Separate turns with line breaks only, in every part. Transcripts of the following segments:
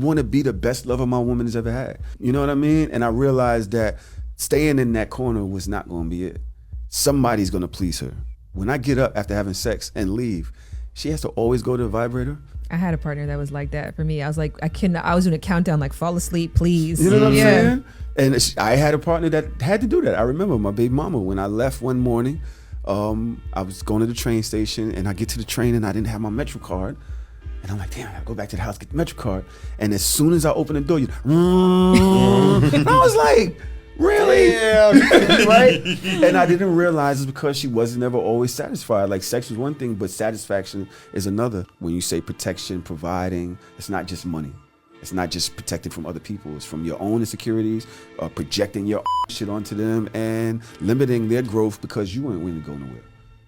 want to be the best lover my woman has ever had. You know what I mean? And I realized that staying in that corner was not going to be it. Somebody's going to please her. When I get up after having sex and leave, she has to always go to the vibrator.
I had a partner that was like that for me. I was like, I was doing a countdown, like, fall asleep, please.
You know what I'm saying? And I had a partner that had to do that. I remember my baby mama, when I left one morning, I was going to the train station, and I get to the train and I didn't have my Metro card. And I'm like, damn, I gotta go back to the house, get the Metro card. And as soon as I open the door, and I was like, really? Yeah. Right? And I didn't realize it's because she wasn't ever always satisfied. Like, sex was one thing, but satisfaction is another. When you say protection, providing, it's not just money. It's not just protecting from other people. It's from your own insecurities, projecting your shit onto them, and limiting their growth because you ain't willing to go nowhere.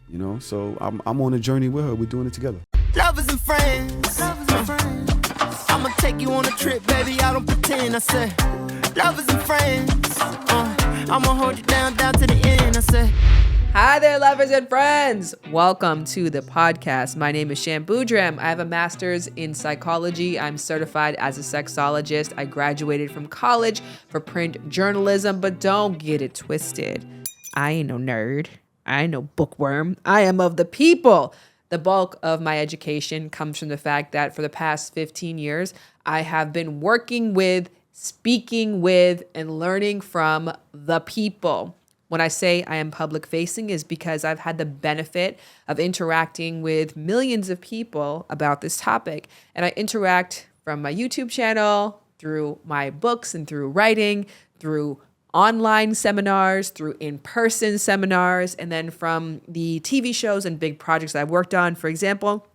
You know? So I'm on a journey with her. We're doing it together.
Lovers and friends. I'ma take you on a trip, baby. I don't pretend. I said, lovers and friends. I'ma hold you down to the end. I said.
Hi there, lovers and friends. Welcome to the podcast. My name is Shan Boudram. I have a master's in psychology. I'm certified as a sexologist. I graduated from college for print journalism, but don't get it twisted. I ain't no nerd. I ain't no bookworm. I am of the people. The bulk of my education comes from the fact that for the past 15 years, I have been working with, speaking with, and learning from the people. When I say I am public facing is because I've had the benefit of interacting with millions of people about this topic. And I interact from my YouTube channel, through my books and through writing, through online seminars, through in-person seminars, and then from the TV shows and big projects I've worked on. For example,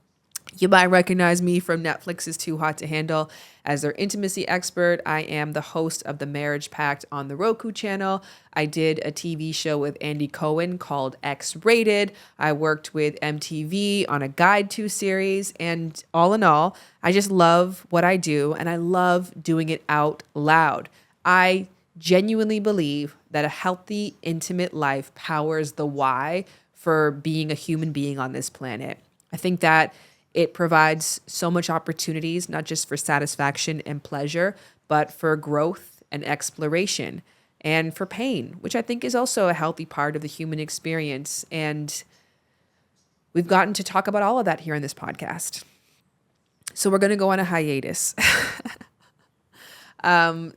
you might recognize me from Netflix's Too Hot to Handle as their intimacy expert. I am the host of The Marriage Pact on the Roku channel. I did a TV show with Andy Cohen called X-Rated. I worked with MTV on a Guide to series. And all in all, I just love what I do, and I love doing it out loud. I genuinely believe that a healthy, intimate life powers the why for being a human being on this planet. I think that it provides so much opportunities, not just for satisfaction and pleasure, but for growth and exploration and for pain, which I think is also a healthy part of the human experience. And we've gotten to talk about all of that here in this podcast. So we're going to go on a hiatus.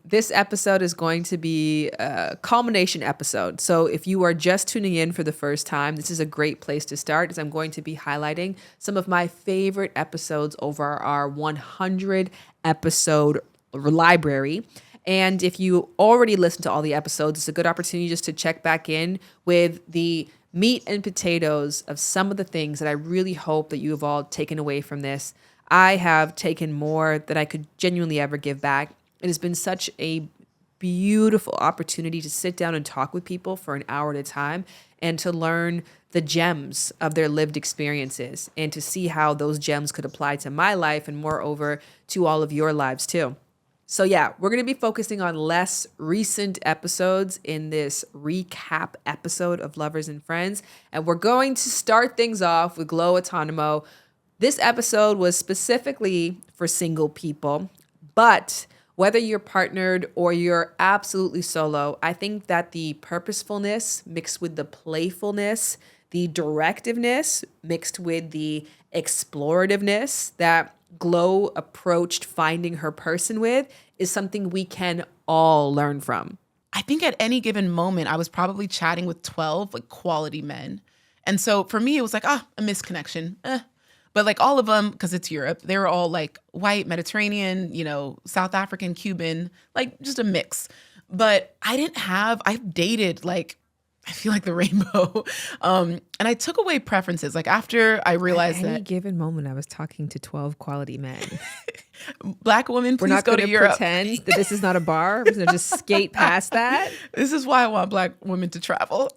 This episode is going to be a culmination episode. So if you are just tuning in for the first time, this is a great place to start, as I'm going to be highlighting some of my favorite episodes over our 100 episode library. And if you already listened to all the episodes, it's a good opportunity just to check back in with the meat and potatoes of some of the things that I really hope that you have all taken away from this. I have taken more than I could genuinely ever give back. It has been such a beautiful opportunity to sit down and talk with people for an hour at a time and to learn the gems of their lived experiences and to see how those gems could apply to my life and moreover to all of your lives too. So yeah, we're going to be focusing on less recent episodes in this recap episode of Lovers and Friends. And we're going to start things off with GLO ATANMO. This episode was specifically for single people, but whether you're partnered or you're absolutely solo, I think that the purposefulness mixed with the playfulness, the directiveness mixed with the explorativeness that GLO approached finding her person with is something we can all learn from.
I think at any given moment, I was probably chatting with 12 like quality men. And so for me, it was like, a misconnection. But like all of them, because it's Europe, they were all like white, Mediterranean, South African, Cuban, like just a mix. But I've dated like, I feel like the rainbow. And I took away preferences. Like after I realized that.
At any given moment, I was talking to 12 quality men.
Black women, please
We're not
go to Europe.
Pretend that this is not a bar. We're going to just skate past that.
This is why I want Black women to travel.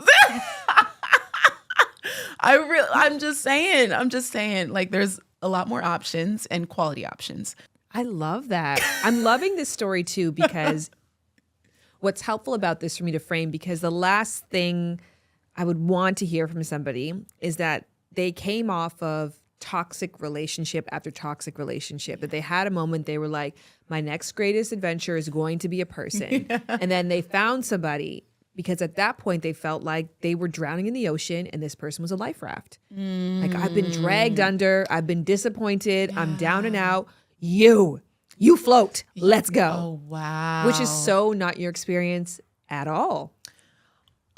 I'm just saying, like there's a lot more options and quality options.
I love that. I'm loving this story too, because what's helpful about this for me to frame, because the last thing I would want to hear from somebody is that they came off of toxic relationship after toxic relationship, that they had a moment they were like, my next greatest adventure is going to be a person. And then they found somebody, because at that point they felt like they were drowning in the ocean and this person was a life raft. Like, I've been dragged under, I've been disappointed, I'm down and out. You float, let's go.
Oh, wow.
Which is so not your experience at all.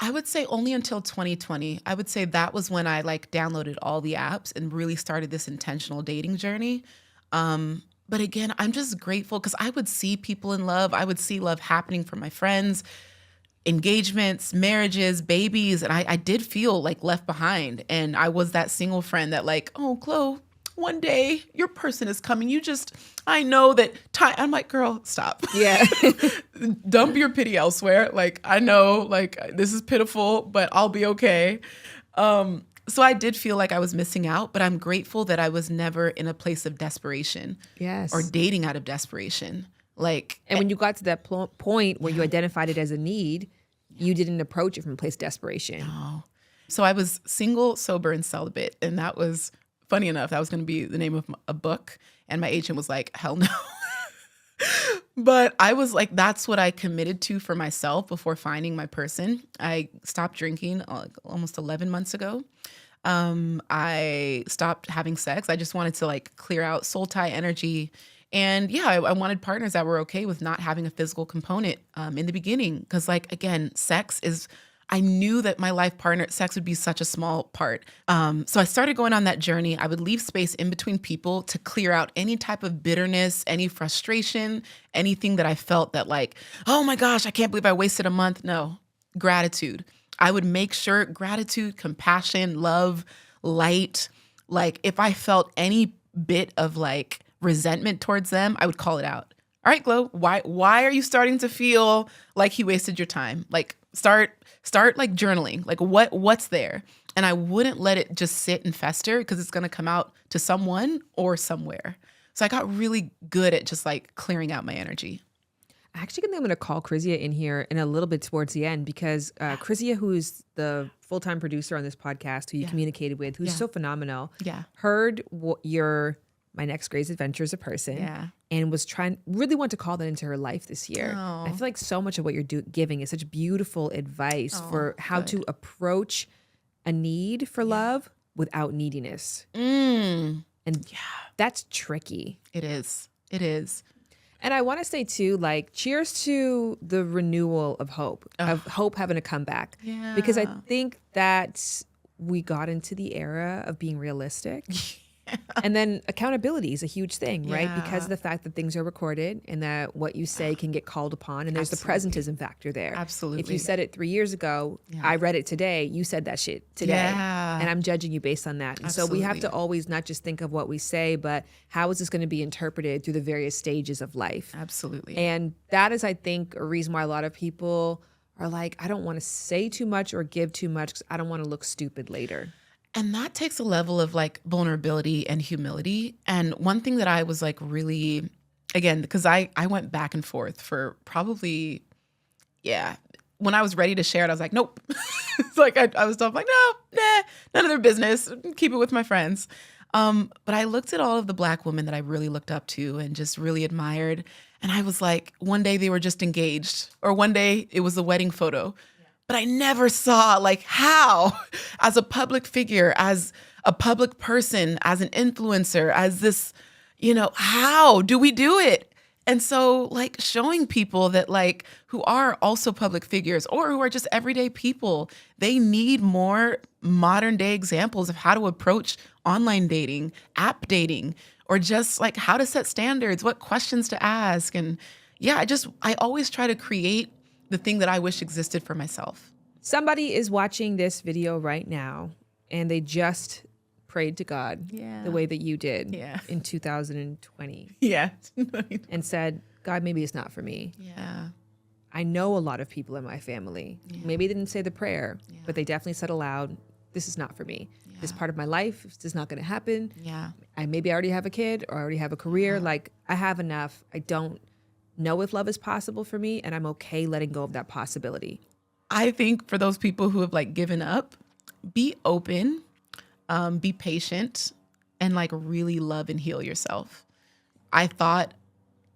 I would say only until 2020. I would say that was when I like downloaded all the apps and really started this intentional dating journey. But again, I'm just grateful because I would see people in love. I would see love happening for my friends, engagements, marriages, babies. And I did feel like left behind. And I was that single friend that like, oh, Chloe, one day your person is coming. I know that time. I'm like, girl, stop.
Yeah.
Dump your pity elsewhere. Like, I know, like, this is pitiful, but I'll be okay. So I did feel like I was missing out, but I'm grateful that I was never in a place of desperation.
Yes.
Or dating out of desperation. Like,
and when you got to that point where you identified it as a need, you didn't approach it from a place of desperation.
No. So I was single, sober, and celibate. And that was, funny enough, that was going to be the name of a book. And my agent was like, hell no. But I was like, that's what I committed to for myself before finding my person. I stopped drinking almost 11 months ago. I stopped having sex. I just wanted to like clear out soul tie energy. And yeah, I wanted partners that were okay with not having a physical component in the beginning. Because like, again, I knew that my life partner, sex would be such a small part. So I started going on that journey. I would leave space in between people to clear out any type of bitterness, any frustration, anything that I felt that like, oh my gosh, I can't believe I wasted a month. No, gratitude. I would make sure gratitude, compassion, love, light. Like if I felt any bit of like resentment towards them, I would call it out. All right, Glo, why are you starting to feel like he wasted your time? Like start like journaling, like what's there? And I wouldn't let it just sit and fester because it's going to come out to someone or somewhere. So I got really good at just like clearing out my energy.
I actually think I'm going to call Krizia in here in a little bit towards the end because Krizia, who's the full-time producer on this podcast, who you communicated with, who's so phenomenal, heard my next greatest adventure as a person, and was really want to call that into her life this year.
Oh.
I feel like so much of what you're giving is such beautiful advice for how to approach a need for love without neediness. And that's tricky.
It is. It is.
And I want to say too, like, cheers to the renewal of hope, of hope having a comeback.
Yeah.
Because I think that we got into the era of being realistic. And then accountability is a huge thing, right? Because of the fact that things are recorded and that what you say can get called upon. And there's the presentism factor there.
Absolutely.
If you said it 3 years ago, I read it today, you said that shit today.
Yeah.
And I'm judging you based on that. And so we have to always not just think of what we say, but how is this going to be interpreted through the various stages of life?
Absolutely.
And that is, I think, a reason why a lot of people are like, I don't want to say too much or give too much because I don't want to look stupid later.
And that takes a level of like vulnerability and humility. And one thing that I was like really, again, because I went back and forth for probably, when I was ready to share it, I was like, nope. It's like I was like, no, none of their business. Keep it with my friends. But I looked at all of the Black women that I really looked up to and just really admired. And I was like, one day they were just engaged, or one day it was a wedding photo. But I never saw like how, as a public figure, as a public person, as an influencer, as this, how do we do it? And so like showing people that like who are also public figures or who are just everyday people, they need more modern day examples of how to approach online dating, app dating, or just like how to set standards, what questions to ask. And I always try to create the thing that I wish existed for myself.
Somebody is watching this video right now and they just prayed to God the way that you did in 2020.
Yeah.
And said, God, maybe it's not for me.
Yeah.
I know a lot of people in my family. Maybe they didn't say the prayer, but they definitely said aloud, this is not for me. This part of my life is not going to happen.
Yeah.
I already have a kid or I already have a career. Like I have enough. I don't know if love is possible for me, and I'm okay letting go of that possibility.
I think for those people who have like given up, be open, be patient, and like really love and heal yourself. I thought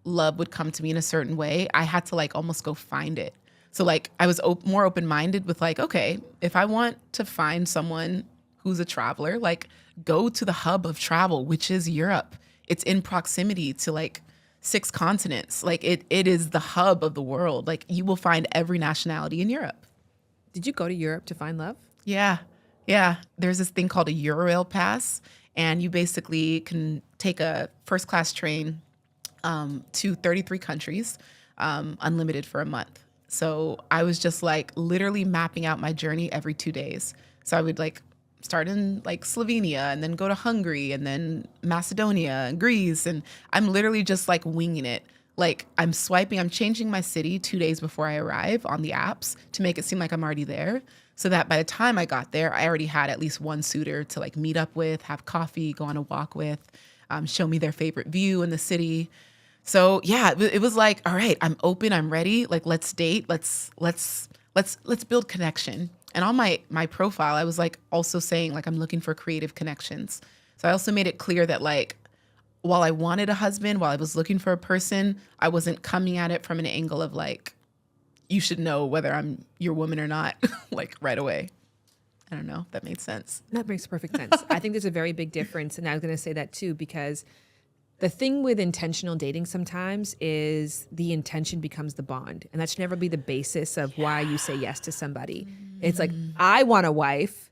love would come to me in a certain way. I had to like almost go find it. So like I was more open-minded with like, okay, if I want to find someone who's a traveler, like go to the hub of travel, which is Europe. It's in proximity to like 6 continents. Like it is the hub of the world. Like you will find every nationality in Europe.
Did you go to Europe to find love?
Yeah. Yeah. There's this thing called a Eurail pass, and you basically can take a first class train to 33 countries, unlimited for a month. So I was just like literally mapping out my journey every 2 days. So I would like start in like Slovenia and then go to Hungary and then Macedonia and Greece. And I'm literally just like winging it. Like I'm swiping, I'm changing my city 2 days before I arrive on the apps to make it seem like I'm already there. So that by the time I got there, I already had at least one suitor to like meet up with, have coffee, go on a walk with, show me their favorite view in the city. So yeah, it was like, all right, I'm open, I'm ready. Like, let's date. Let's build connection. And on my profile, I was like also saying like, I'm looking for creative connections. So I also made it clear that like, while I wanted a husband, while I was looking for a person, I wasn't coming at it from an angle of like, you should know whether I'm your woman or not, like right away. I don't know if that made sense.
That makes perfect sense. I think there's a very big difference. And I was going to say that too, because the thing with intentional dating sometimes is the intention becomes the bond. And that should never be the basis of why you say yes to somebody. It's like, I want a wife.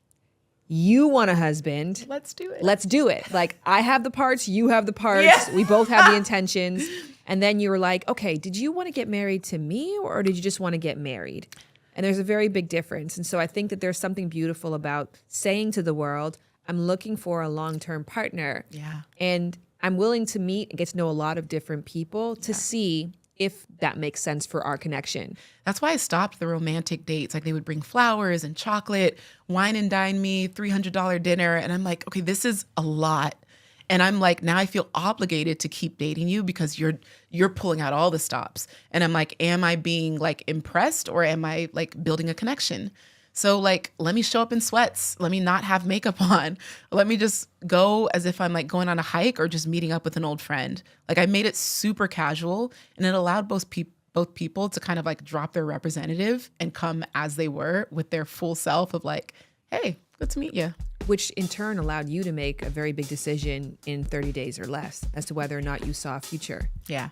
You want a husband.
Let's do it.
Let's do it. Like, I have the parts, you have the parts.
Yeah.
We both have the intentions. And then you were like, okay, did you want to get married to me or did you just want to get married? And there's a very big difference. And so I think that there's something beautiful about saying to the world, I'm looking for a long-term partner.
Yeah.
And I'm willing to meet and get to know a lot of different people to see if that makes sense for our connection.
That's why I stopped the romantic dates. Like they would bring flowers and chocolate, wine and dine me, $300 dinner. And I'm like, okay, this is a lot. And I'm like, now I feel obligated to keep dating you because you're pulling out all the stops. And I'm like, am I being like impressed or am I like building a connection? So like, let me show up in sweats. Let me not have makeup on. Let me just go as if I'm like going on a hike or just meeting up with an old friend. Like I made it super casual and it allowed both people to kind of like drop their representative and come as they were with their full self of like, hey, good to meet you.
Which in turn allowed you to make a very big decision in 30 days or less as to whether or not you saw a future.
Yeah.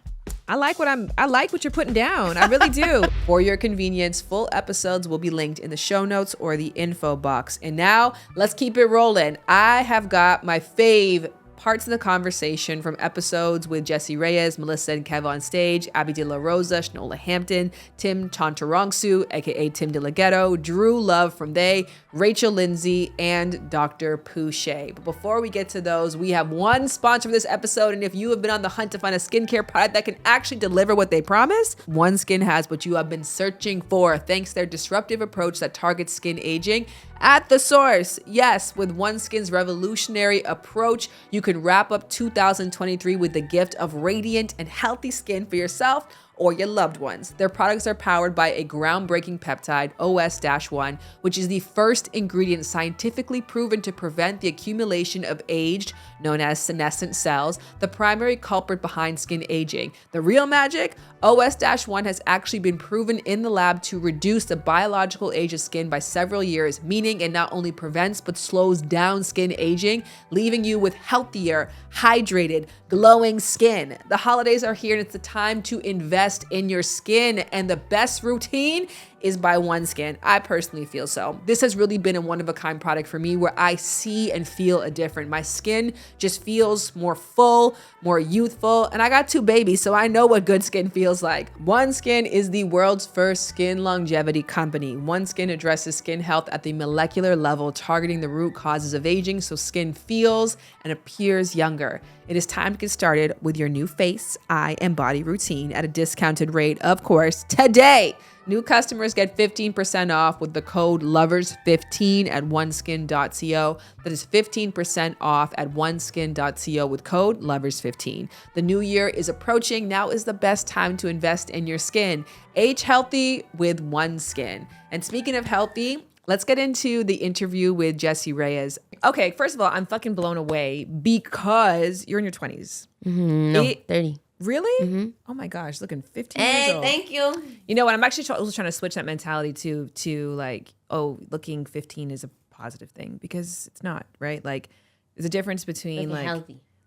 I like what you're putting down. I really do. For your convenience, full episodes will be linked in the show notes or the info box. And now let's keep it rolling. I have got my fave parts of the conversation from episodes with Jessie Reyes, Melissa and Kev OnSTAGE, Abby De La Rosa, Shanola Hampton, Tim Chantrangsu, aka Tim De La Ghetto, Drew Love from They, Rachel Lindsay, and Dr. Pouchet. But before we get to those, we have one sponsor for this episode. And if you have been on the hunt to find a skincare product that can actually deliver what they promise, OneSkin has what you have been searching for, thanks to their disruptive approach that targets skin aging at the source. Yes, with OneSkin's revolutionary approach, you can wrap up 2023 with the gift of radiant and healthy skin for yourself or your loved ones. Their products are powered by a groundbreaking peptide, OS-1, which is the first ingredient scientifically proven to prevent the accumulation of aged, known as senescent cells, the primary culprit behind skin aging. The real magic? OS-1 has actually been proven in the lab to reduce the biological age of skin by several years, meaning it not only prevents but slows down skin aging, leaving you with healthier, hydrated, glowing skin. The holidays are here and it's the time to invest in your skin, and the best routine is by OneSkin. I personally feel so. This has really been a one-of-a-kind product for me where I see and feel a difference. My skin just feels more full, more youthful, and I got 2 babies, so I know what good skin feels like. OneSkin is the world's first skin longevity company. OneSkin addresses skin health at the molecular level, targeting the root causes of aging so skin feels and appears younger. It is time to get started with your new face, eye, and body routine at a discounted rate, of course, today. New customers get 15% off with the code LOVERS15 at oneskin.co. That is 15% off at oneskin.co with code LOVERS15. The new year is approaching. Now is the best time to invest in your skin. Age healthy with OneSkin. And speaking of healthy, Let's get into the interview with Jessie Reyes. Okay, first of all, I'm fucking blown away because you're in your 20s.
No, 30.
Really? Oh my gosh, looking 15 years
Hey,
old.
thank you.
You know what? I'm actually also trying to switch that mentality to like, oh, looking 15 is a positive thing, because it's not, right? Like, there's a difference between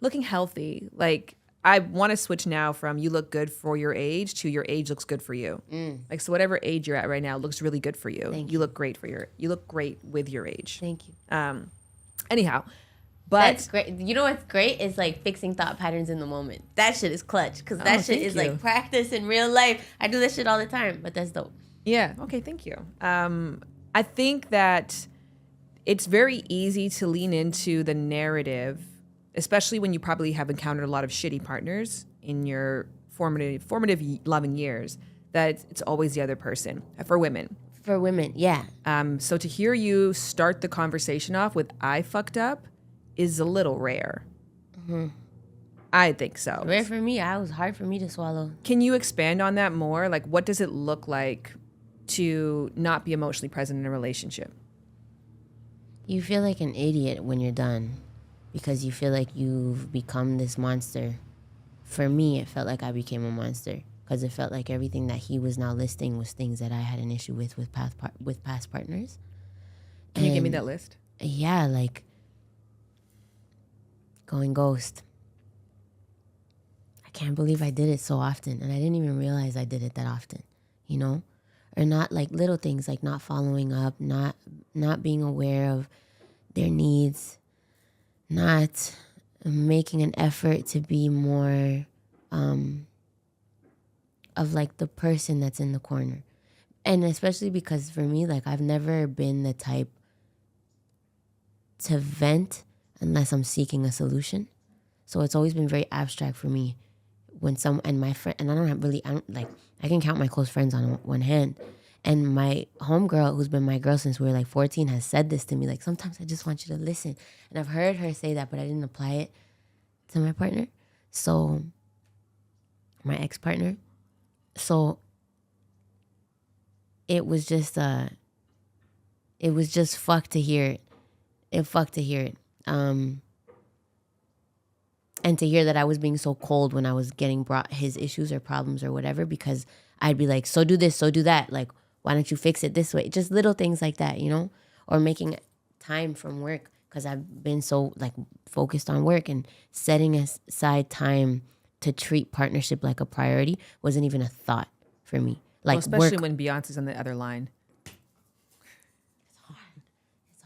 looking healthy. Like, I want to switch now from you look good for your age to your age looks good for you. Like, so whatever age you're at right now looks really good for you.
Thank
you look great you look great with your age.
Thank you.
Anyhow, but
That's great. You know what's great is like fixing thought patterns in the moment. That shit is clutch, because that shit
thank
is
you.
like practice in real life. I do that shit all the time, but that's dope.
yeah, okay, thank you. I think that it's very easy to lean into the narrative, especially when you probably have encountered a lot of shitty partners in your formative loving years, that it's always the other person for women.
For women, yeah.
So to hear you start the conversation off with "I fucked up" is a little rare. I think so.
Rare for me. It was hard for me to swallow.
Can you expand on that more? Like, what does it look like to not be emotionally present in a relationship?
You feel like an idiot when you're done, because you feel like you've become this monster. For me, it felt like I became a monster, because it felt like everything that he was now listing was things that I had an issue with past partners.
Can you give me
And
that list?
Yeah, like going ghost. I can't believe I did it so often, and I didn't even realize I did it that often, you know? Or not, like little things like not following up, not being aware of their needs, not making an effort to be more of like the person that's in the corner. And especially because for me, like, I've never been the type to vent unless I'm seeking a solution. So it's always been very abstract for me when my friend, and I can count my close friends on one hand. And my homegirl, who's been my girl since we were like 14, has said this to me. Like, sometimes I just want you to listen. And I've heard her say that, but I didn't apply it to my partner. So, my ex-partner. So, it was just fucked to hear it. It fucked to hear it. And to hear that I was being so cold when I was getting brought his issues or problems or whatever, because I'd be like, so do this, so do that. Like, why don't you fix it this way? Just little things like that, you know? Or making time from work, because I've been so like focused on work, and setting aside time to treat partnership like a priority wasn't even a thought for me. Like,
especially
work,
when Beyonce's on the other line.
it's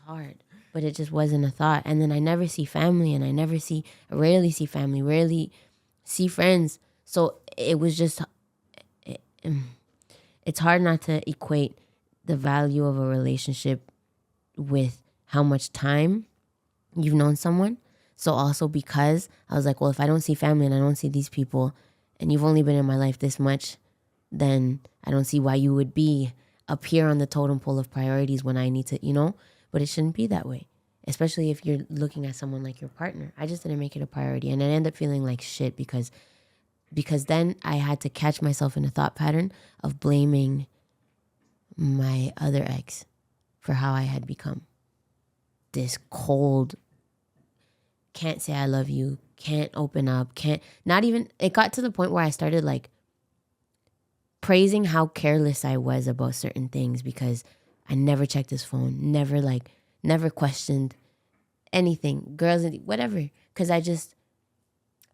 hard. But it just wasn't a thought. And then I never see family, and I rarely see family, rarely see friends. So it was just, it's hard not to equate the value of a relationship with how much time you've known someone. So also because I was like, well, if I don't see family and I don't see these people, and you've only been in my life this much, then I don't see why you would be up here on the totem pole of priorities when I need to, you know? But it shouldn't be that way, especially if you're looking at someone like your partner. I just didn't make it a priority, and I ended up feeling like shit because then I had to catch myself in a thought pattern of blaming my other ex for how I had become. This cold, can't say I love you, can't open up, it got to the point where I started like praising how careless I was about certain things, because I never checked his phone, never questioned anything, girls, whatever. Because I just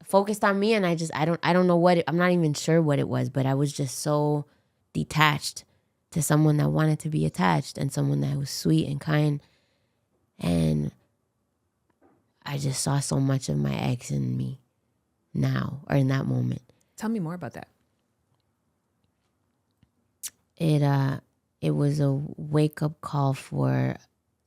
focused on me, and I don't know I'm not even sure what it was, but I was just so detached to someone that wanted to be attached, and someone that was sweet and kind. And I just saw so much of my ex in me now, or in that moment.
Tell me more about that.
It was a wake-up call for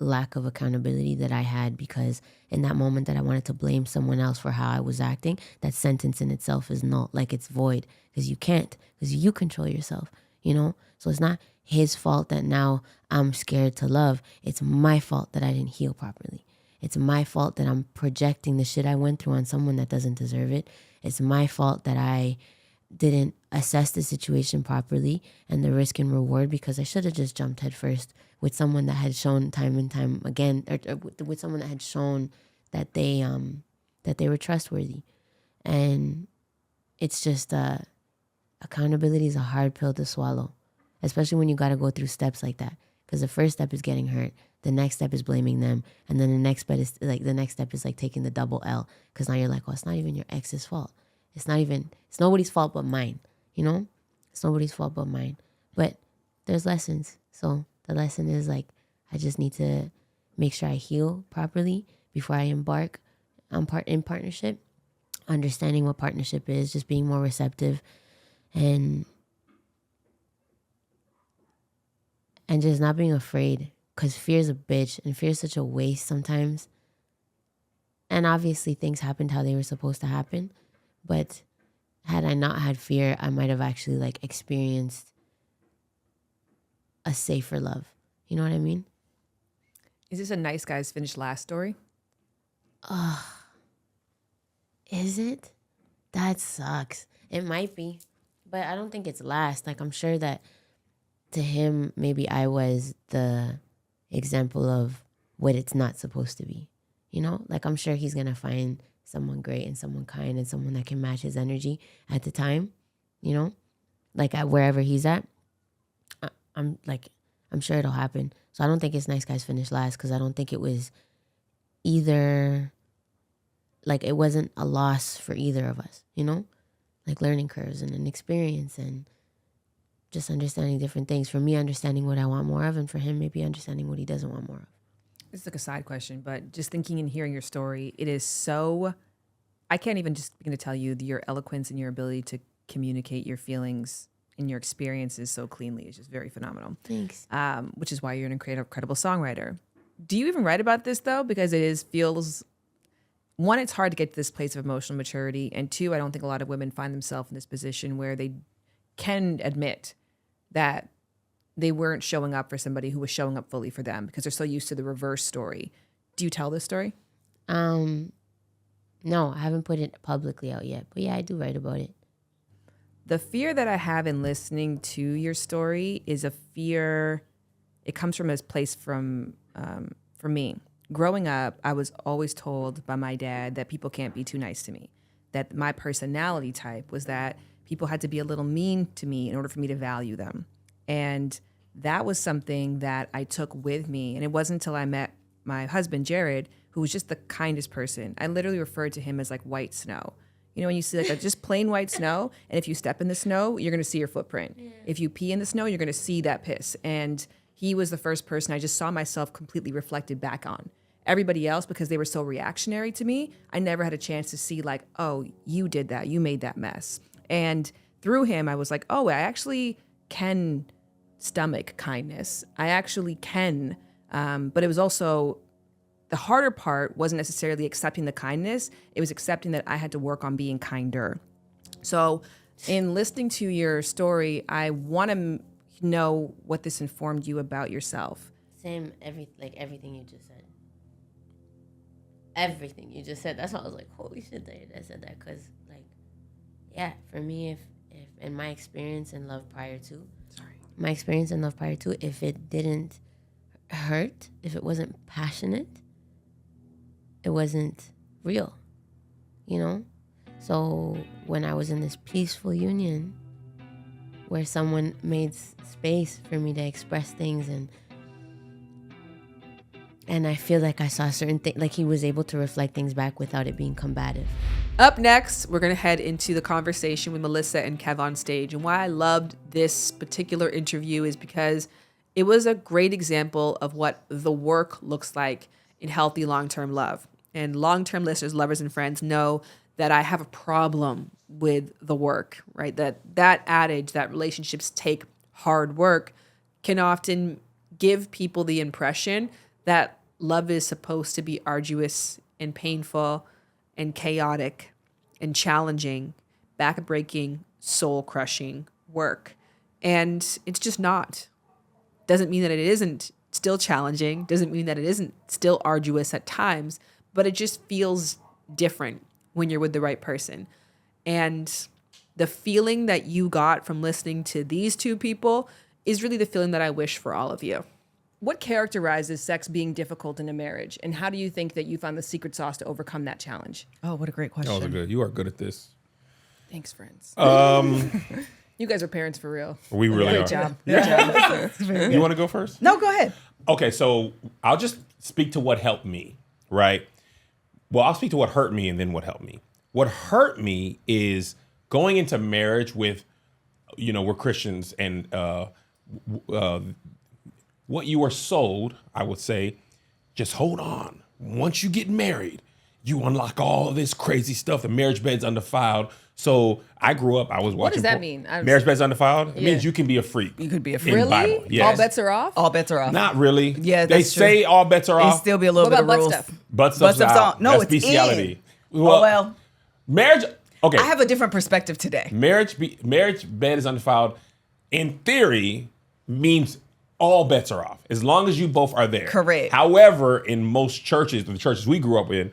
lack of accountability that I had, because in that moment that I wanted to blame someone else for how I was acting, that sentence in itself is null, like it's void, because you can't, because you control yourself, you know? So it's not his fault that now I'm scared to love. It's my fault that I didn't heal properly. It's my fault that I'm projecting the shit I went through on someone that doesn't deserve it. It's my fault that I didn't assess the situation properly and the risk and reward, because I should have just jumped head first with someone that had shown time and time again, or with someone that had shown that they were trustworthy. And it's just accountability is a hard pill to swallow, especially when you got to go through steps like that. Because the first step is getting hurt, the next step is blaming them, and then the next step is like taking the double L. Because now you're like, oh, it's not even your ex's fault. It's nobody's fault but mine. You know, it's nobody's fault but mine. But there's lessons. So the lesson is like, I just need to make sure I heal properly before I embark on partnership. Understanding what partnership is, just being more receptive, and just not being afraid, because fear is a bitch, and fear is such a waste sometimes. And obviously things happened how they were supposed to happen, but had I not had fear, I might have actually like experienced a safer love. You know what I mean?
Is this a nice guys finish last story?
Is it? That sucks. It might be, but I don't think it's last. Like, I'm sure that to him, maybe I was the example of what it's not supposed to be. You know, like, I'm sure he's going to find someone great and someone kind and someone that can match his energy at the time, you know, like at wherever he's at. I'm sure it'll happen. So I don't think it's nice guys finish last, because I don't think it was either, like, it wasn't a loss for either of us, you know, like learning curves and an experience and just understanding different things. For me, understanding what I want more of, and for him, maybe understanding what he doesn't want more of.
It's like a side question, but just thinking and hearing your story, it is so, I can't even just begin to tell you your eloquence and your ability to communicate your feelings and your experiences so cleanly is just very phenomenal.
Thanks.
Which is why you're an incredible songwriter. Do you even write about this though? Because feels, one, it's hard to get to this place of emotional maturity. And two, I don't think a lot of women find themselves in this position where they can admit that they weren't showing up for somebody who was showing up fully for them, because they're so used to the reverse story. Do you tell this story?
No, I haven't put it publicly out yet, but yeah, I do write about it.
The fear that I have in listening to your story is a fear. It comes from a place for me. Growing up, I was always told by my dad that people can't be too nice to me, that my personality type was that people had to be a little mean to me in order for me to value them. And that was something that I took with me. And it wasn't until I met my husband, Jared, who was just the kindest person. I literally referred to him as like white snow. You know, when you see like a just plain white snow, and if you step in the snow, you're going to see your footprint. Yeah. If you pee in the snow, you're going to see that piss. And he was the first person I just saw myself completely reflected back on. Everybody else, because they were so reactionary to me, I never had a chance to see like, oh, you did that. You made that mess. And through him, I was like, oh, I actually can stomach kindness. I actually can. But it was also, the harder part wasn't necessarily accepting the kindness. It was accepting that I had to work on being kinder. So in listening to your story, I want to know what this informed you about yourself.
Same, everything you just said. Everything you just said. That's why I was like, holy shit, I said that. Because, like, yeah, for me, if in my experience in love prior to, if it didn't hurt, if it wasn't passionate, it wasn't real, you know? So when I was in this peaceful union where someone made space for me to express things, and I feel like I saw certain things, like he was able to reflect things back without it being combative.
Up next, we're going to head into the conversation with Melissa and Kev on stage. And why I loved this particular interview is because it was a great example of what the work looks like in healthy long-term love. And long-term listeners, lovers, and friends know that I have a problem with the work, right? That adage that relationships take hard work can often give people the impression that love is supposed to be arduous and painful and chaotic and challenging, back-breaking, soul-crushing work. And it's just not. Doesn't mean that it isn't still challenging, doesn't mean that it isn't still arduous at times, but it just feels different when you're with the right person. And the feeling that you got from listening to these two people is really the feeling that I wish for all of you.
What characterizes sex being difficult in a marriage? And how do you think that you found the secret sauce to overcome that challenge?
Oh, what a great question.
Oh, good. You are good at this.
Thanks, friends.
Um,
You guys are parents for real.
we really
Great
are.
job.
You want to go first?
No, go ahead.
Okay, so I'll just speak to what helped me, right? Well, I'll speak to what hurt me and then what helped me. What hurt me is going into marriage with, we're Christians, and what you were sold, I would say, just hold on. Once you get married, you unlock all this crazy stuff. The marriage bed's undefiled. So I grew up, I was watching.
What does that mean?
Marriage bed's undefiled? It
Yeah.
means you can be a freak.
You could be a
in
freak.
Really?
Bible. Yes.
All bets are off?
All bets are off.
Not really.
Yeah,
they
that's true.
say all bets are
It'd
off.
still be a little
What
bit of
about butt
rules.
stuff?
Butt stuff's
stuff's
out.
on. No,
That's
it's
bestiality.
in. Well,
marriage. Okay.
I have a different perspective today.
marriage bed is undefiled. In theory, means all bets are off as long as you both are there.
Correct.
However, in most churches, the churches we grew up in,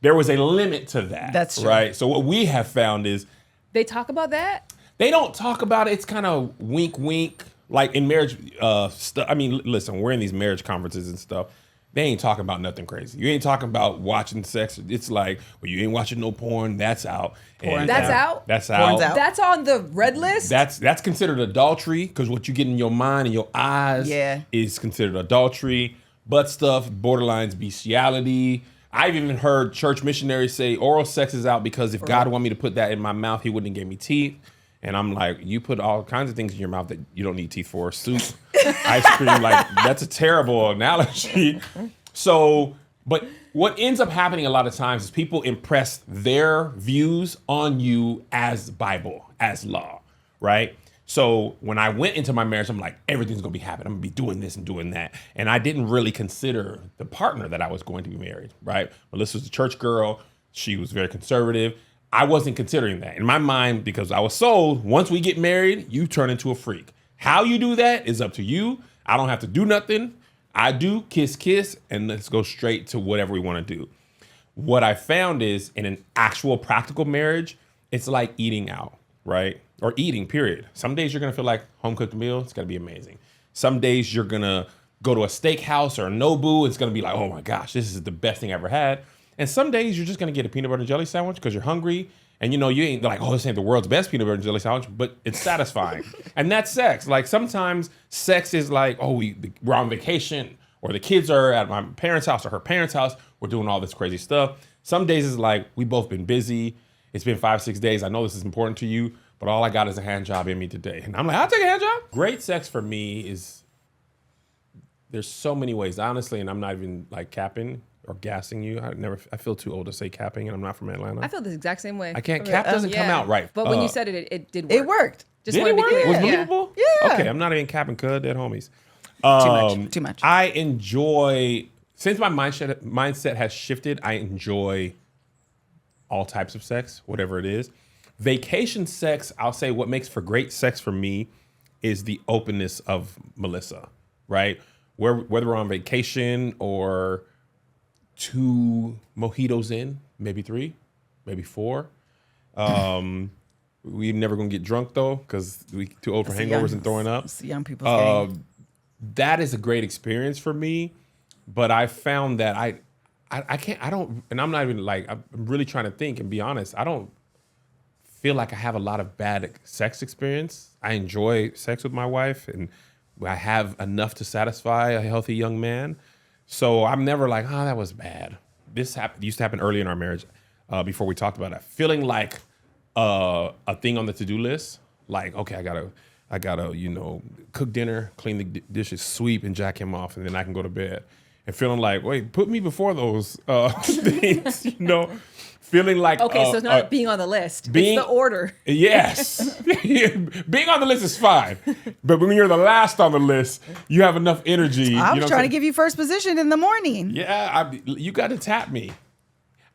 there was a limit to that.
That's true.
Right. So what we have found is
They talk about that?
they don't talk about it. It's kind of wink, wink. Like in marriage stuff. I mean, listen, we're in these marriage conferences and stuff. They ain't talking about nothing crazy. You ain't talking about watching sex. It's like, well, you ain't watching no porn. That's out. And
That's out?
That's
Porn's
out.
out.
That's on the red list?
That's considered adultery because what you get in your mind and your eyes
Yeah.
is considered adultery. Butt stuff, borderlines bestiality. I've even heard church missionaries say oral sex is out because if God wanted me to put that in my mouth, he wouldn't have gave me teeth. And I'm like, you put all kinds of things in your mouth that you don't need teeth for. Soup, ice cream, like that's a terrible analogy. So, but what ends up happening a lot of times is people impress their views on you as Bible, as law, right? So when I went into my marriage, I'm like, everything's gonna be happening. I'm gonna be doing this and doing that. And I didn't really consider the partner that I was going to be married, right? Melissa was a church girl. She was very conservative. I wasn't considering that. In my mind, because I was sold, once we get married, you turn into a freak. How you do that is up to you. I don't have to do nothing. I do kiss, kiss, and let's go straight to whatever we want to do. What I found is in an actual practical marriage, it's like eating out, right? Or eating, period. Some days you're going to feel like home cooked meal. It's going to be amazing. Some days you're going to go to a steakhouse or a Nobu. It's going to be like, oh my gosh, this is the best thing I ever had. And some days you're just going to get a peanut butter and jelly sandwich because you're hungry. And you ain't like, oh, this ain't the world's best peanut butter and jelly sandwich, but it's satisfying. And that's sex. Like sometimes sex is like, oh, we're on vacation or the kids are at my parents' house or her parents' house. We're doing all this crazy stuff. Some days it's like, we both been busy. It's been 5-6 days. I know this is important to you, but all I got is a hand job in me today. And I'm like, I'll take a hand job. Great sex for me is, there's so many ways, honestly, and I'm not even like capping or gassing you. I feel too old to say capping, and I'm not from Atlanta.
I feel the exact same way.
I can't, cap doesn't come out right.
But when you said it, it did work.
It worked.
Just
Did
wanna
it
be
work?
clear.
Was
Yeah.
believable?
Yeah.
Okay, I'm not even capping, cuz, dead homies.
Too much.
I enjoy, since my mindset has shifted, I enjoy all types of sex, whatever it is. Vacation sex, I'll say what makes for great sex for me is the openness of Melissa, right? Whether we're on vacation or 2 mojitos in, maybe 3, maybe 4. We never gonna get drunk though, because we too old for hangovers and throwing up.
It's young people's game.
That is a great experience for me, but I found that I can't, and I'm not even like, I'm really trying to think and be honest. I don't feel like I have a lot of bad sex experience. I enjoy sex with my wife and I have enough to satisfy a healthy young man. So I'm never like, oh, that was bad. This used to happen early in our marriage before we talked about it. Feeling like a thing on the to-do list. Like, okay, I gotta, cook dinner, clean the dishes, sweep, and jack him off, and then I can go to bed. And feeling like, wait, put me before those things, Feeling like
Okay, so it's not being on the list. It's the order.
Yes. Being on the list is fine. But when you're the last on the list, you have enough energy.
I was trying to give you first position in the morning.
Yeah, you got to tap me.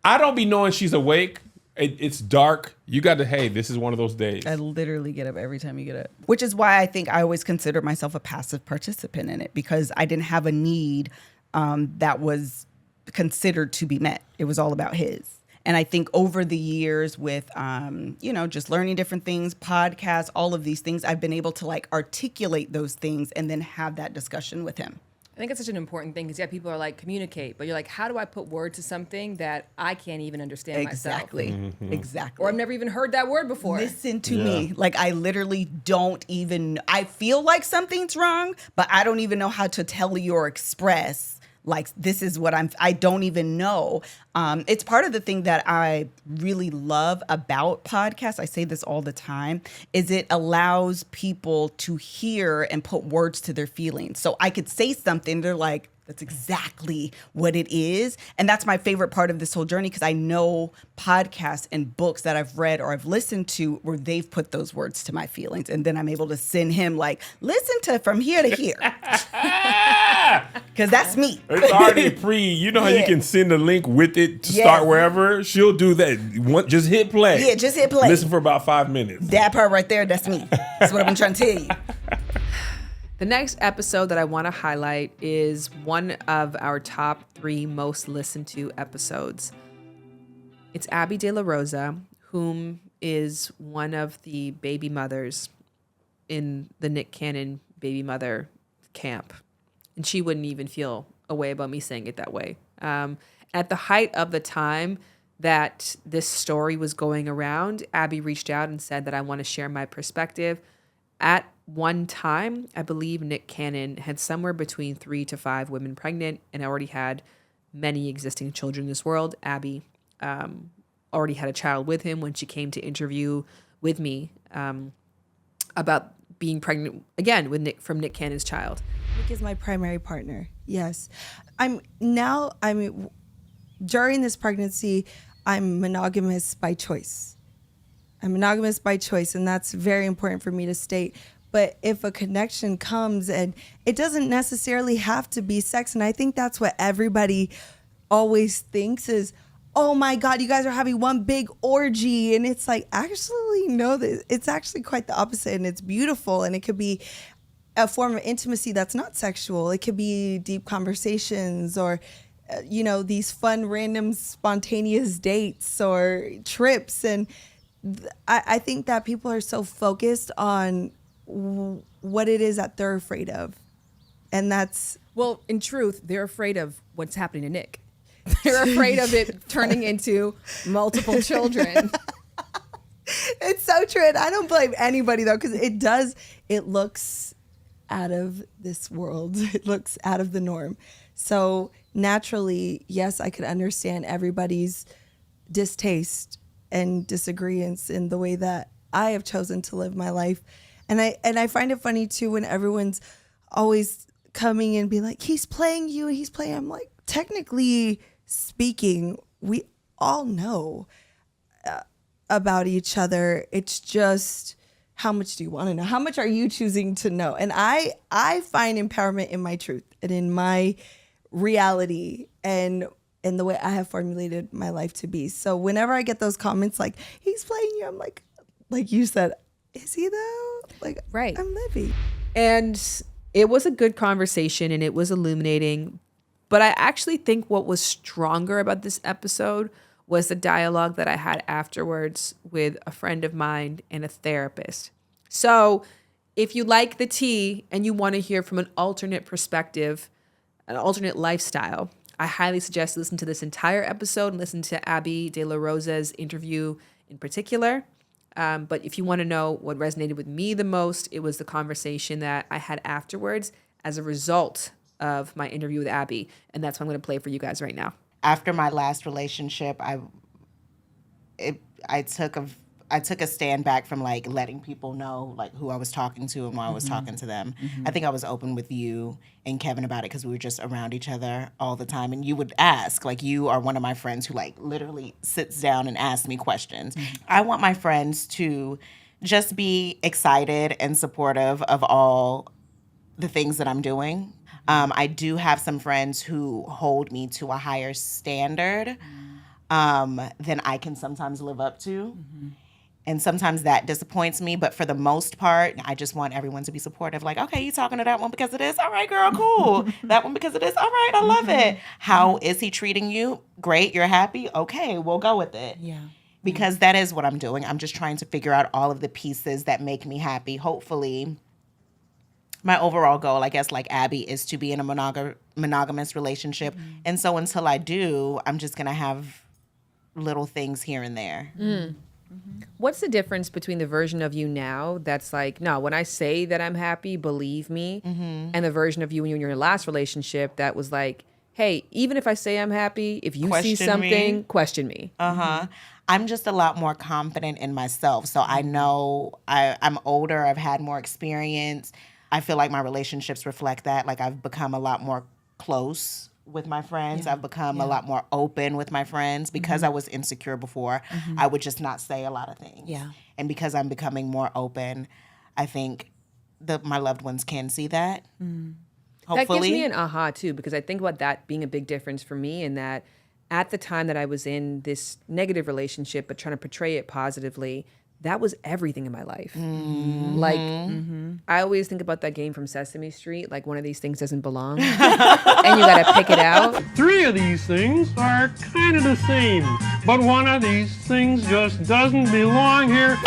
I don't be knowing she's awake. It's dark. You got to, hey, this is one of those days.
I literally get up every time you get up. Which is why I think I always consider myself a passive participant in it, because I didn't have a need that was considered to be met. It was all about his. And I think over the years with, just learning different things, podcasts, all of these things, I've been able to like articulate those things and then have that discussion with him.
I think it's such an important thing because people are like, communicate, but you're like, how do I put word to something that I can't even understand
Exactly.
myself?
Exactly.
Or I've never even heard that word before.
Listen to me. Like, I literally don't even, I feel like something's wrong, but I don't even know how to tell you or express, like, this is what I don't even know. It's part of the thing that I really love about podcasts. I say this all the time, is it allows people to hear and put words to their feelings. So I could say something, they're like, that's exactly what it is. And that's my favorite part of this whole journey, because I know podcasts and books that I've read or I've listened to where they've put those words to my feelings. And then I'm able to send him like, listen to from here to here. Because that's me.
It's already you know how you can send a link with it to start wherever? She'll do that. Just hit play.
Yeah, just hit play.
Listen for about 5 minutes.
That part right there, that's me. That's what I've been trying to tell you.
The next episode that I want to highlight is one of our top 3 most listened to episodes. It's Abby De La Rosa, whom is one of the baby mothers in the Nick Cannon baby mother camp. And she wouldn't even feel a way about me saying it that way. At the height of the time that this story was going around, Abby reached out and said that I want to share my perspective. At one time, I believe Nick Cannon had somewhere between 3 to 5 women pregnant and already had many existing children in this world. Abby already had a child with him when she came to interview with me about being pregnant again with from Nick Cannon's child.
Nick is my primary partner. Yes. During this pregnancy, I'm monogamous by choice. I'm monogamous by choice, and that's very important for me to state. But if a connection comes, and it doesn't necessarily have to be sex, and I think that's what everybody always thinks is, oh my God, you guys are having one big orgy. And it's like, actually, no, it's actually quite the opposite, and it's beautiful, and it could be a form of intimacy that's not sexual. It could be deep conversations or, these fun, random, spontaneous dates or trips. And I think that people are so focused on what it is that they're afraid of. And that's...
Well, in truth, they're afraid of what's happening to Nick. They're afraid of it turning into multiple children.
It's so true. And I don't blame anybody, though, because it looks out of this world. It looks out of the norm. So naturally, yes, I could understand everybody's distaste and disagreements in the way that I have chosen to live my life. And I find it funny too when everyone's always coming and being like, he's playing you and he's playing. I'm like, technically speaking, we all know about each other. It's just, how much do you want to know? How much are you choosing to know? And I find empowerment in my truth and in my reality and in the way I have formulated my life to be. So whenever I get those comments like, he's playing you, I'm like you said, is he though? Like,
right.
I'm living.
And it was a good conversation and it was illuminating. But I actually think what was stronger about this episode was the dialogue that I had afterwards with a friend of mine and a therapist. So if you like the tea and you want to hear from an alternate perspective, an alternate lifestyle, I highly suggest listen to this entire episode and listen to Abby De La Rosa's interview in particular. But if you want to know what resonated with me the most, it was the conversation that I had afterwards as a result of my interview with Abby. And that's what I'm going to play for you guys right now.
After my last relationship, I took a stand back from like letting people know like who I was talking to and why I was talking to them. I think I was open with you and Kevin about it because we were just around each other all the time. And you would ask, like, you are one of my friends who like literally sits down and asks me questions. I want my friends to just be excited and supportive of all the things that I'm doing. I do have some friends who hold me to a higher standard than I can sometimes live up to. And sometimes that disappoints me, but for the most part, I just want everyone to be supportive. Like, okay, you talking to that one because of this? All right, girl, cool. That one because of this? All right, I love it. How is he treating you? Great, you're happy? Okay, we'll go with it.
Yeah.
Because that is what I'm doing. I'm just trying to figure out all of the pieces that make me happy. Hopefully, my overall goal, I guess, like Abby, is to be in a monogamous relationship. And so until I do, I'm just going to have little things here and there.
What's the difference between the version of you now that's like, no, when I say that I'm happy, believe me, and the version of you when you were in your last relationship that was like, hey, even if I say I'm happy, if you see something, question me.
I'm just a lot more confident in myself. So I know I'm older. I've had more experience. I feel like my relationships reflect that. Like I've become a lot more close with my friends. I've become a lot more open with my friends because I was insecure before. I would just not say a lot of things.
Yeah.
And because I'm becoming more open, I think my loved ones can see that. Hopefully.
That gives me an aha too, because I think about that being a big difference for me in that at the time that I was in this negative relationship, but trying to portray it positively, that was everything in my life. Like, I always think about that game from Sesame Street, like one of these things doesn't belong, and you gotta pick it out.
3 of these things are kind of the same, but one of these things just doesn't belong here.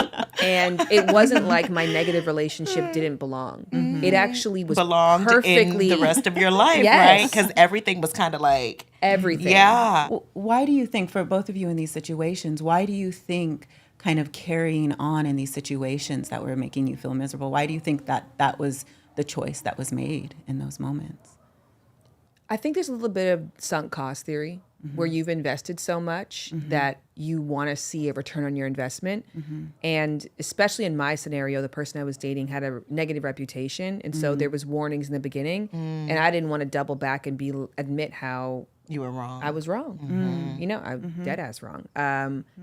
And it wasn't like my negative relationship didn't belong. It actually was
belonged
perfectly
in the rest of your life,
Yes.
right? Because everything was kind of like
everything.
Yeah.
Why do you think, for both of you in these situations, why do you think kind of carrying on in these situations that were making you feel miserable, why do you think that was the choice that was made in those moments?
I think there's a little bit of sunk cost theory where you've invested so much that you want to see a return on your investment. And especially in my scenario, the person I was dating had a negative reputation. And so there was warnings in the beginning. And I didn't want to double back and admit how
you were wrong.
I was wrong. You know, I'm dead ass wrong.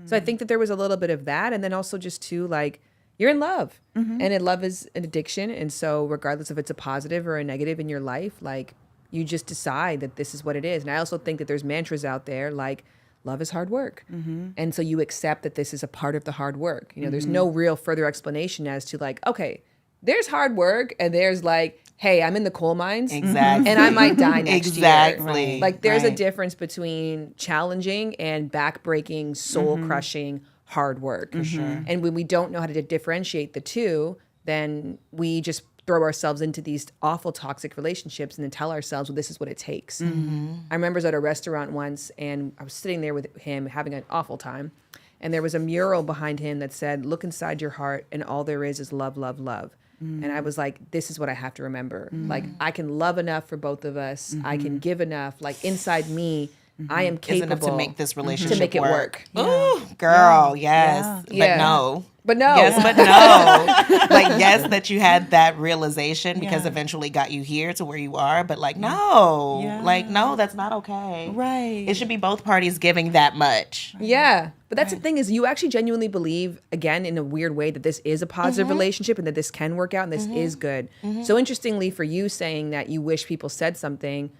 So I think that there was a little bit of that. And then also just too, like, you're in love. And love is an addiction. And so regardless if it's a positive or a negative in your life, like, you just decide that this is what it is. And I also think that there's mantras out there like love is hard work. And so you accept that this is a part of the hard work. You know, there's no real further explanation as to like, okay, there's hard work and there's like, hey, I'm in the coal mines.
Exactly.
And I might die next year.
Right.
Like there's a difference between challenging and back-breaking, soul-crushing hard work. And when we don't know how to differentiate the two, then we just throw ourselves into these awful toxic relationships and then tell ourselves, well, this is what it takes. I remember I was at a restaurant once and I was sitting there with him having an awful time. And there was a mural behind him that said, look inside your heart and all there is love, love, love. And I was like, this is what I have to remember. Like, I can love enough for both of us. I can give enough. Like, inside me, I am capable
enough to make this relationship
to make it work.
Ooh, girl, yes. But no.
But no.
Yes, but no. Like, yes, that you had that realization because eventually got you here to where you are. But like, no. Like, no, that's not okay.
Right.
It should be both parties giving that much.
Yeah. But that's the thing is you actually genuinely believe, again, in a weird way, that this is a positive relationship and that this can work out and this is good. So interestingly for you saying that you wish people said something,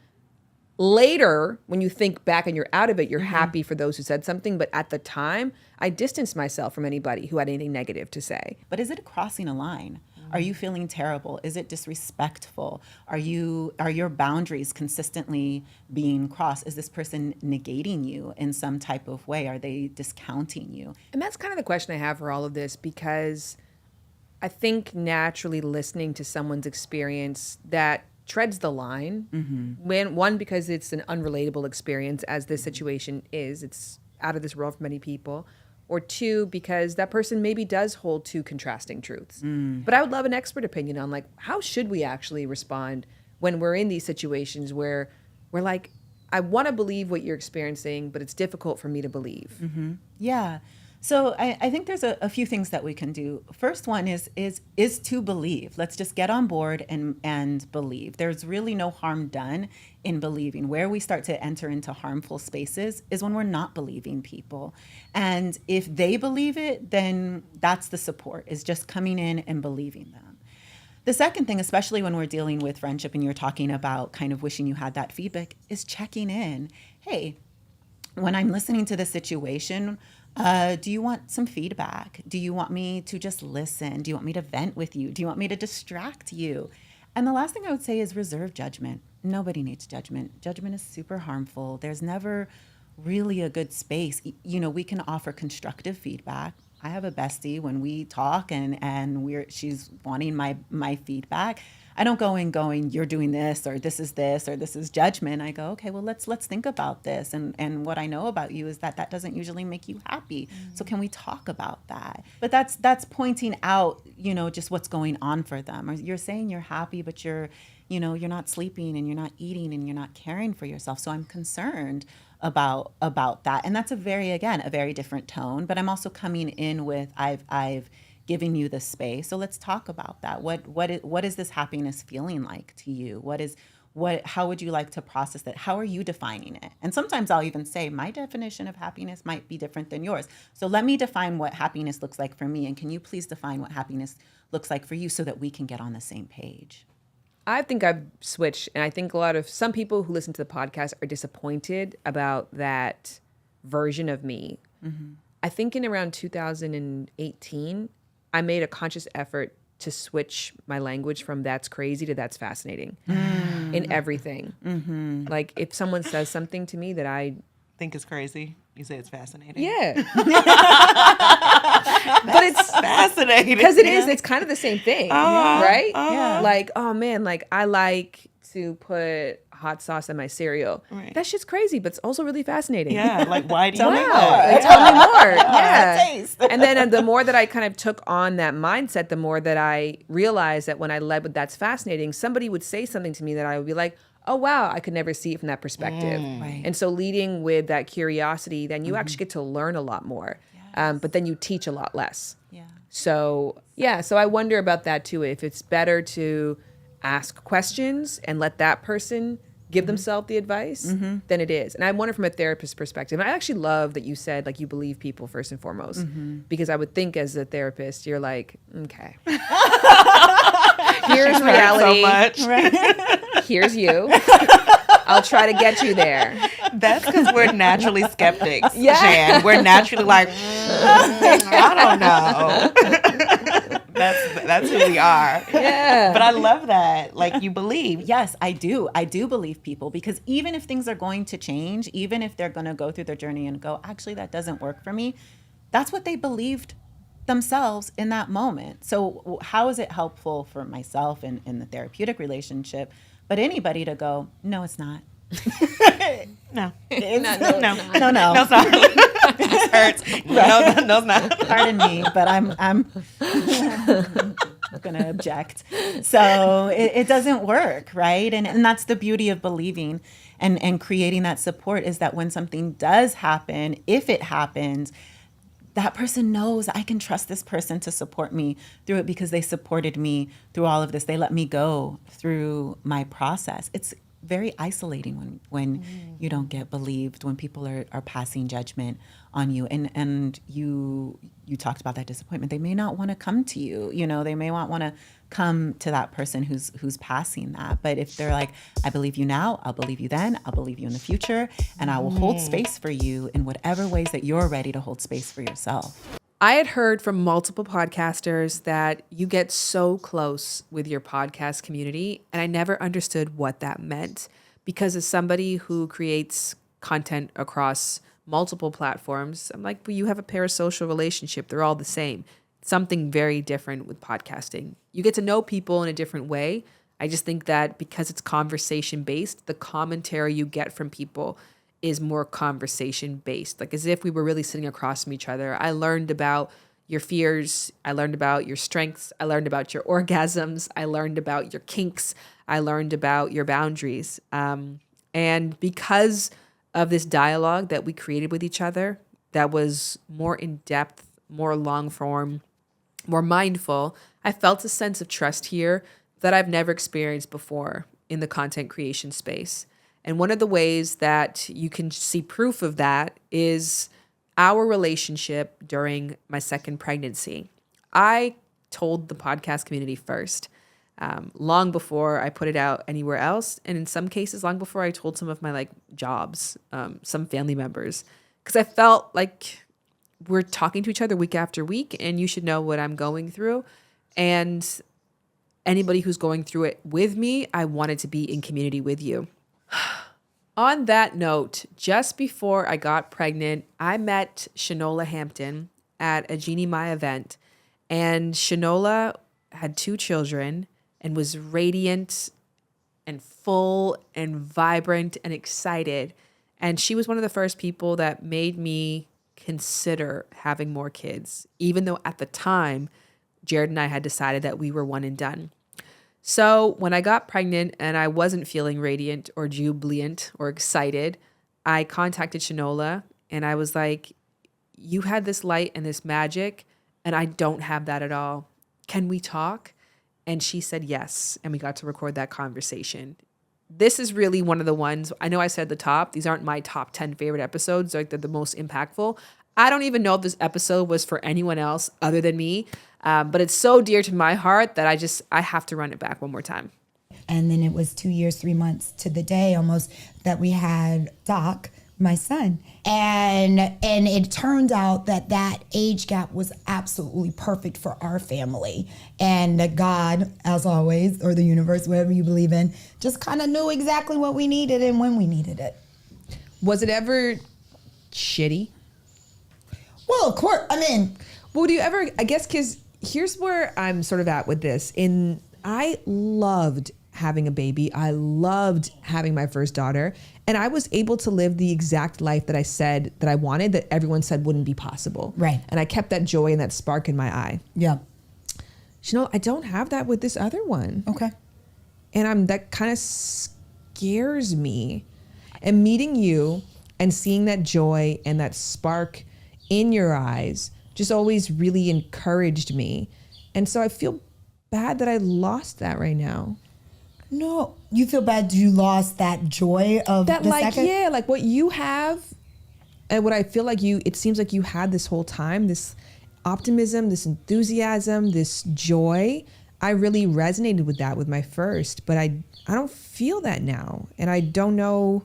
later, when you think back and you're out of it, you're happy for those who said something. But at the time, I distanced myself from anybody who had anything negative to say.
But is it crossing a line? Are you feeling terrible? Is it disrespectful? Are your boundaries consistently being crossed? Is this person negating you in some type of way? Are they discounting you?
And that's kind of the question I have for all of this, because I think naturally listening to someone's experience that treads the line. One, because it's an unrelatable experience, as this situation is. It's out of this world for many people. Or two, because that person maybe does hold two contrasting truths. But I would love an expert opinion on, like, how should we actually respond when we're in these situations where we're like, I want to believe what you're experiencing, but it's difficult for me to believe.
Yeah. So I think there's a few things that we can do. First one is to believe. Let's just get on board and believe. There's really no harm done in believing. Where we start to enter into harmful spaces is when we're not believing people. And if they believe it, then that's the support, is just coming in and believing them. The second thing, especially when we're dealing with friendship and you're talking about kind of wishing you had that feedback, is checking in. Hey, when I'm listening to this situation, Do you want some feedback? Do you want me to just listen? Do you want me to vent with you? Do you want me to distract you? And the last thing I would say is reserve judgment. Nobody needs judgment. Judgment is super harmful. There's never really a good space. You know, we can offer constructive feedback. I have a bestie when we talk and she's wanting my feedback. I don't go in going, you're doing this or this is judgment. I go, okay, well, let's think about this. And what I know about you is that doesn't usually make you happy. So can we talk about that? But that's pointing out, you know, just what's going on for them. Or you're saying you're happy, but you're not sleeping and you're not eating and you're not caring for yourself. So I'm concerned about that. And that's a very different tone. But I'm also coming in with, I've giving you the space. So let's talk about that. What is this happiness feeling like to you? How would you like to process that? How are you defining it? And sometimes I'll even say my definition of happiness might be different than yours. So let me define what happiness looks like for me. And can you please define what happiness looks like for you so that we can get on the same page?
I think I've switched, and I think some people who listen to the podcast are disappointed about that version of me. Mm-hmm. I think in around 2018, I made a conscious effort to switch my language from that's crazy to that's fascinating in everything. Mm-hmm. Like if someone says something to me that I
think is crazy, you say it's fascinating.
Yeah. But it's
fascinating.
Because it's kind of the same thing, right?
Yeah.
Like, oh man, like I like to put hot sauce in my cereal. Right. That shit's crazy, but it's also really fascinating.
Yeah, like why do you
tell
like
me
that?
more? Tell me more. Yeah.
Taste.
And then the more that I kind of took on that mindset, the more that I realized that when I led with that's fascinating, somebody would say something to me that I would be like, oh wow, I could never see it from that perspective.
Right.
And so leading with that curiosity, then you actually get to learn a lot more. Yes. But then you teach a lot less.
Yeah.
So I wonder about that too. If it's better to ask questions and let that person give themselves the advice, then it is. And I wonder from a therapist's perspective. And I actually love that you said like you believe people first and foremost, because I would think as a therapist, you're like, okay, here's reality.
So much. Right?
Here's you. I'll try to get you there.
That's because we're naturally skeptics, Jan. We're naturally like, I don't know. That's who we are.
Yeah.
But I love that. Like you believe.
Yes, I do. I do believe people, because even if things are going to change, even if they're going to go through their journey and go, actually, that doesn't work for me, that's what they believed themselves in that moment. So how is it helpful for myself in the therapeutic relationship, but anybody to go, no, it's not.
No.
No,
it's not.
This hurts.
No, it's not.
Pardon me, but I'm gonna object. So it doesn't work, right? And that's the beauty of believing and creating that support, is that when something does happen, if it happens, that person knows I can trust this person to support me through it, because they supported me through all of this. They let me go through my process. It's very isolating when you don't get believed, when people are passing judgment on you. And you talked about that disappointment. They may not want to come to you. You know, they may not want to come to that person who's passing that. But if they're like, I believe you now, I'll believe you then, I'll believe you in the future, and I will hold space for you in whatever ways that you're ready to hold space for yourself.
I had heard from multiple podcasters that you get so close with your podcast community, and I never understood what that meant, because as somebody who creates content across multiple platforms, I'm like, well, you have a parasocial relationship. They're all the same. Something very different with podcasting. You get to know people in a different way. I just think that because it's conversation based, the commentary you get from people is more conversation based, like as if we were really sitting across from each other. I learned about your fears. I learned about your strengths. I learned about your orgasms. I learned about your kinks. I learned about your boundaries. And because of this dialogue that we created with each other, that was more in depth, more long form, more mindful, I felt a sense of trust here that I've never experienced before in the content creation space. And one of the ways that you can see proof of that is our relationship during my second pregnancy. I told the podcast community first, long before I put it out anywhere else. And in some cases, long before I told some of my jobs, some family members, because I felt like we're talking to each other week after week, and you should know what I'm going through. And anybody who's going through it with me, I wanted to be in community with you. On that note, just before I got pregnant, I met Shanola Hampton at a Jeannie Mai event. And Shanola had 2 children and was radiant and full and vibrant and excited. And she was one of the first people that made me consider having more kids, even though at the time, Jared and I had decided that we were one and done. So when I got pregnant and I wasn't feeling radiant or jubilant or excited, I contacted Shanola and I was like, you had this light and this magic, and I don't have that at all. Can we talk? And she said yes, and we got to record that conversation. This is really one of the ones, I know I said at the top, these aren't my top 10 favorite episodes, like they're the most impactful. I don't even know if this episode was for anyone else other than me, but it's so dear to my heart that I have to run it back one more time.
And then it was 2 years, 3 months to the day almost that we had Doc, my son. And it turned out that age gap was absolutely perfect for our family. And that God, as always, or the universe, whatever you believe in, just kind of knew exactly what we needed and when we needed it.
Was it ever shitty?
Well, of course,
well, do you ever, I guess, because here's where I'm sort of at with this. I loved having a baby. I loved having my first daughter. And I was able to live the exact life that I said that I wanted, that everyone said wouldn't be possible.
Right.
And I kept that joy and that spark in my eye.
Yeah.
I don't have that with this other one.
Okay.
And that kind of scares me. And meeting you and seeing that joy and that spark in your eyes just always really encouraged me. And so I feel bad that I lost that right now.
No, you feel bad you lost that joy of
that,
the
like,
second?
yeah, like what you have and what I feel like it seems like you had this whole time, this optimism, this enthusiasm, this joy. I really resonated with that with my first, but I don't feel that now. And I don't know,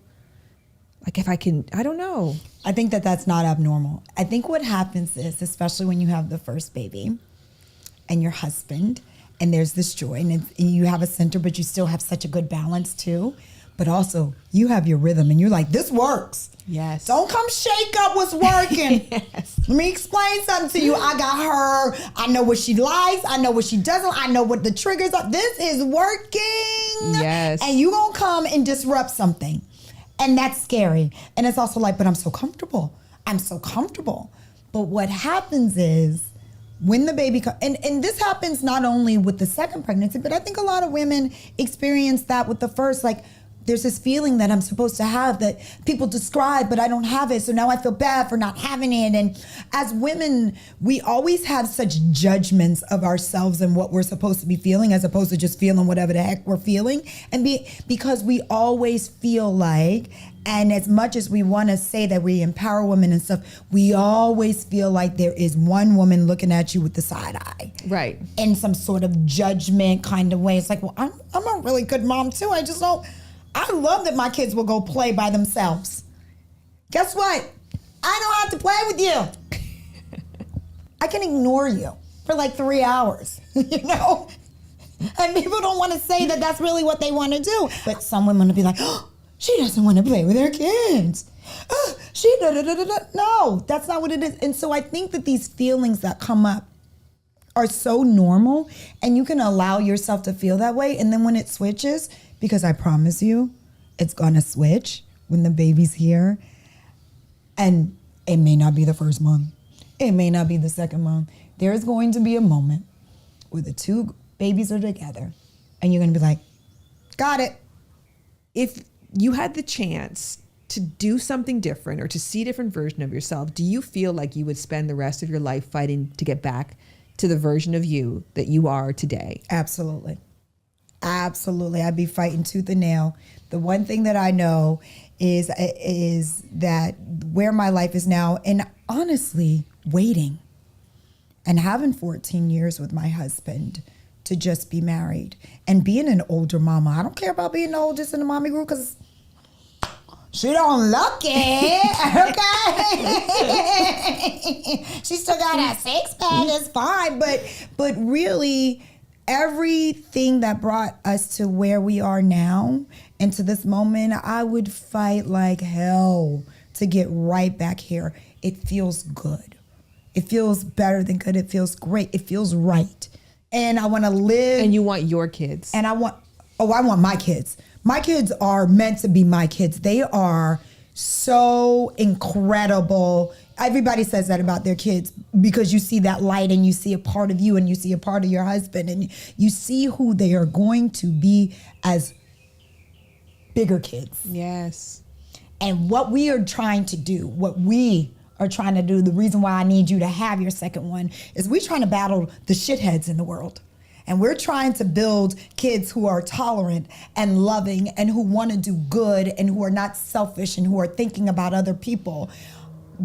like, if I can, I don't know.
I think that's not abnormal. I think what happens is, especially when you have the first baby and your husband, and there's this joy, and you have a center, but you still have such a good balance too. But also, you have your rhythm, and you're like, this works.
Yes.
Don't come shake up what's working.
Yes.
Let me explain something to you. I got her. I know what she likes. I know what she doesn't. I know what the triggers are. This is working.
Yes.
And you gonna come and disrupt something. And that's scary. And it's also like, but I'm so comfortable. I'm so comfortable. But what happens is, when the baby comes, and this happens not only with the second pregnancy, but I think a lot of women experience that with the first. Like, there's this feeling that I'm supposed to have that people describe, but I don't have it. So now I feel bad for not having it. And as women, we always have such judgments of ourselves and what we're supposed to be feeling, as opposed to just feeling whatever the heck we're feeling. And because we always feel like, and as much as we want to say that we empower women and stuff, we always feel like there is one woman looking at you with the side eye.
Right.
In some sort of judgment kind of way. It's like, well, I'm a really good mom too. I love that my kids will go play by themselves. Guess what? I don't have to play with you. I can ignore you for like 3 hours, you know? And people don't want to say that that's really what they want to do. But some women will be like, oh, she doesn't want to play with her kids. Oh, she da-da-da-da-da. No, that's not what it is. And so I think that these feelings that come up are so normal, and you can allow yourself to feel that way. And then when it switches, because I promise you, it's gonna switch when the baby's here. And it may not be the first month. It may not be the second month. There's going to be a moment where the 2 babies are together and you're gonna be like, got it.
If you had the chance to do something different or to see a different version of yourself, do you feel like you would spend the rest of your life fighting to get back to the version of you that you are today?
Absolutely. Absolutely. I'd be fighting tooth and nail. The one thing that I know is that where my life is now, and honestly, waiting and having 14 years with my husband to just be married and being an older mama. I don't care about being the oldest in the mommy group, because She don't look it, okay? She still got a six-pack, it's fine. But really, everything that brought us to where we are now and to this moment, I would fight like hell to get right back here. It feels good. It feels better than good. It feels great. It feels right. And I want to live.
And you want your kids.
And I want my kids. My kids are meant to be my kids. They are so incredible. Everybody says that about their kids because you see that light and you see a part of you and you see a part of your husband and you see who they are going to be as bigger kids.
Yes.
And what we are trying to do, the reason why I need you to have your second one is we're trying to battle the shitheads in the world. And we're trying to build kids who are tolerant and loving and who want to do good and who are not selfish and who are thinking about other people,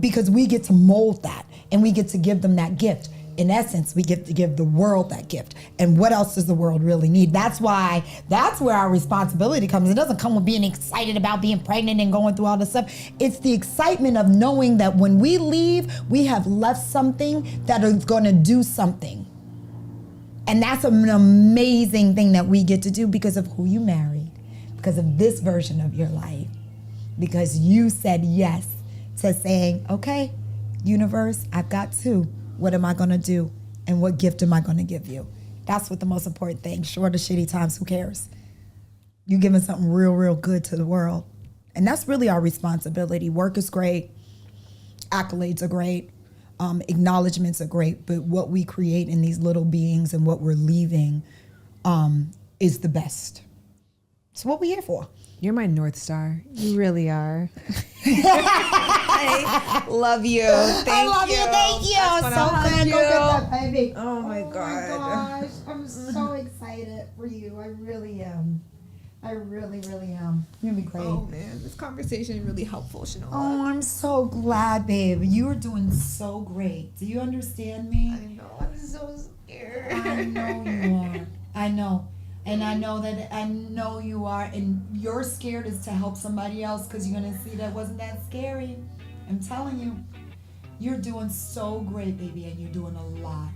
because we get to mold that and we get to give them that gift. In essence, we get to give the world that gift. And what else does the world really need? That's where our responsibility comes. It doesn't come with being excited about being pregnant and going through all this stuff. It's the excitement of knowing that when we leave, we have left something that is going to do something. And that's an amazing thing that we get to do because of who you married, because of this version of your life, because you said yes to saying, okay, universe, I've got two. What am I going to do? And what gift am I going to give you? That's what the most important thing. Short of shitty times, who cares? You giving something real, real good to the world. And that's really our responsibility. Work is great. Accolades are great. Acknowledgements are great, but what we create in these little beings and what we're leaving is the best. It's what we're here for.
You're my North Star. You really are. I love you. Thank you.
Thank you. So glad. Go get that baby.
Oh my God.
My gosh. I'm so excited for you. I really am. I really, really am. You're gonna be great.
Oh man, this conversation is really helpful, Shanola.
Oh, I'm so glad, babe. You are doing so great. Do you understand me?
I know. I'm so scared.
I know you are. I know. And I know you are. And you're scared is to help somebody else because you're going to see that wasn't that scary. I'm telling you. You're doing so great, baby, and you're doing a lot.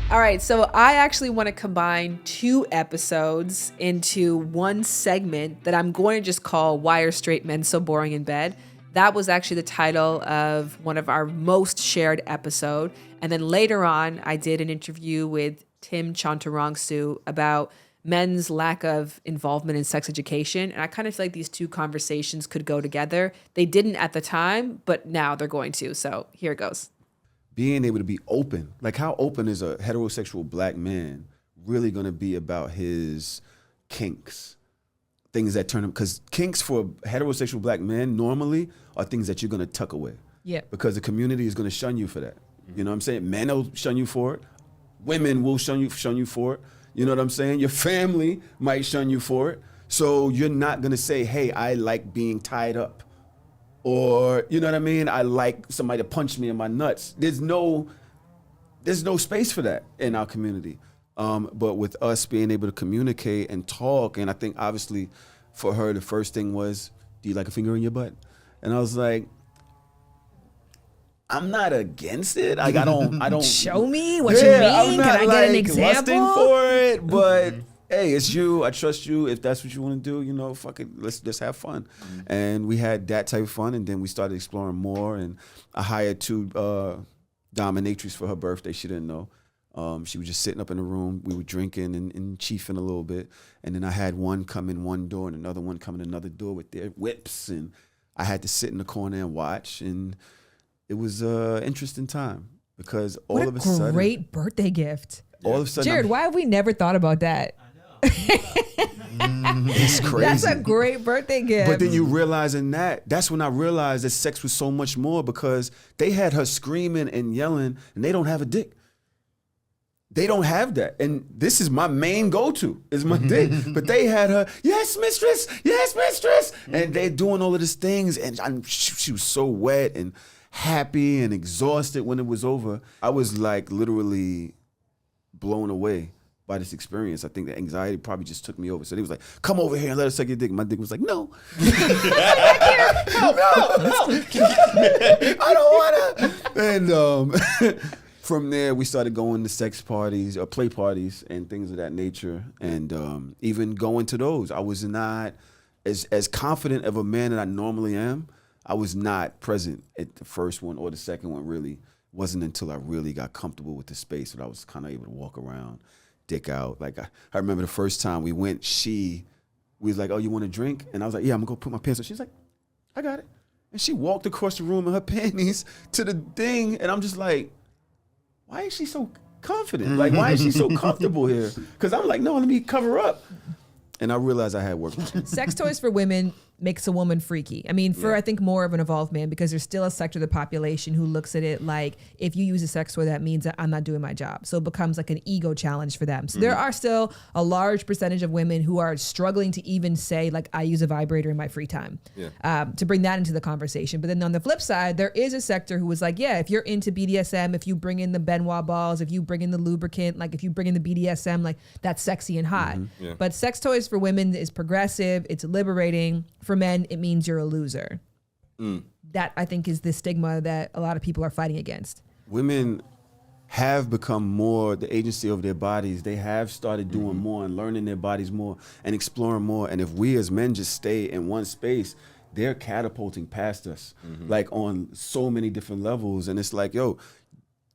All right, so I actually want to combine 2 episodes into one segment that I'm going to just call Why Are Straight Men So Boring in Bed? That was actually the title of one of our most shared episode. And then later on, I did an interview with Tim Chantrangsu about men's lack of involvement in sex education. And I kind of feel like these 2 conversations could go together. They didn't at the time, but now they're going to. So here it goes.
Being able to be open. Like, how open is a heterosexual black man really going to be about his kinks? Things that turn him, because kinks for heterosexual black men normally are things that you're going to tuck away.
Yeah.
Because the community is going to shun you for that. You know what I'm saying? Men will shun you for it. Women will shun you for it. You know what I'm saying? Your family might shun you for it. So you're not going to say, hey, I like being tied up. Or, you know what I mean? I like somebody to punch me in my nuts. There's no space for that in our community. But with us being able to communicate and talk, and I think obviously for her, the first thing was, do you like a finger in your butt? And I was like, I'm not against it. Like, I don't
show me what you mean.
I'm not,
Can I get an example?
Lusting for it, but hey, it's you. I trust you. If that's what you want to do, you know, fuck it. Let's just have fun. And we had that type of fun, and then we started exploring more. And I hired 2 dominatrix for her birthday. She didn't know. She was just sitting up in the room. We were drinking and chiefing a little bit. And then I had one come in one door and another one come in another door with their whips. And I had to sit in the corner and watch. And it was an interesting time because all of a sudden.
What a great birthday gift.
All of a sudden.
Jared, why have we never thought about that?
It's crazy.
That's a great birthday gift.
But then you realizing that's when I realized that sex was so much more, because they had her screaming and yelling and they don't have a dick. They don't have that. And this is my main go-to, is my dick. But they had her, yes, mistress, yes, mistress. And they're doing all of these things. And she was so wet and happy and exhausted when it was over. I was like literally blown away by this experience. I think the anxiety probably just took me over. So they was like, come over here and let us suck your dick. My dick was like, no. Help, I don't want to. And from there, we started going to sex parties or play parties and things of that nature. And even going to those, I was not as confident of a man that I normally am. I was not present at the first one or the second one, really. Wasn't until I really got comfortable with the space that I was kind of able to walk around, dick out. Like I remember the first time we went, we was like, oh, you want a drink? And I was like, yeah, I'm gonna go put my pants on. She's like, I got it. And she walked across the room in her panties to the thing. And I'm just like, why is she so confident? Like, why is she so comfortable here? Because I'm like, no, let me cover up. And I realized I had work to do.
Sex toys for women makes a woman freaky. I mean, I think more of an evolved man, because there's still a sector of the population who looks at it like, if you use a sex toy, that means that I'm not doing my job. So it becomes like an ego challenge for them. So there are still a large percentage of women who are struggling to even say, like, I use a vibrator in my free time, to bring that into the conversation. But then on the flip side, there is a sector who was like, yeah, if you're into BDSM, if you bring in the Benoit balls, if you bring in the lubricant, like if you bring in the BDSM, like that's sexy and hot. But sex toys for women is progressive, it's liberating. For men, it means you're a loser. That, I think, is the stigma that a lot of people are fighting against.
Women have become more the agency of their bodies. They have started doing more and learning their bodies more and exploring more. And if we as men just stay in one space, they're catapulting past us, like on so many different levels. And it's like, yo,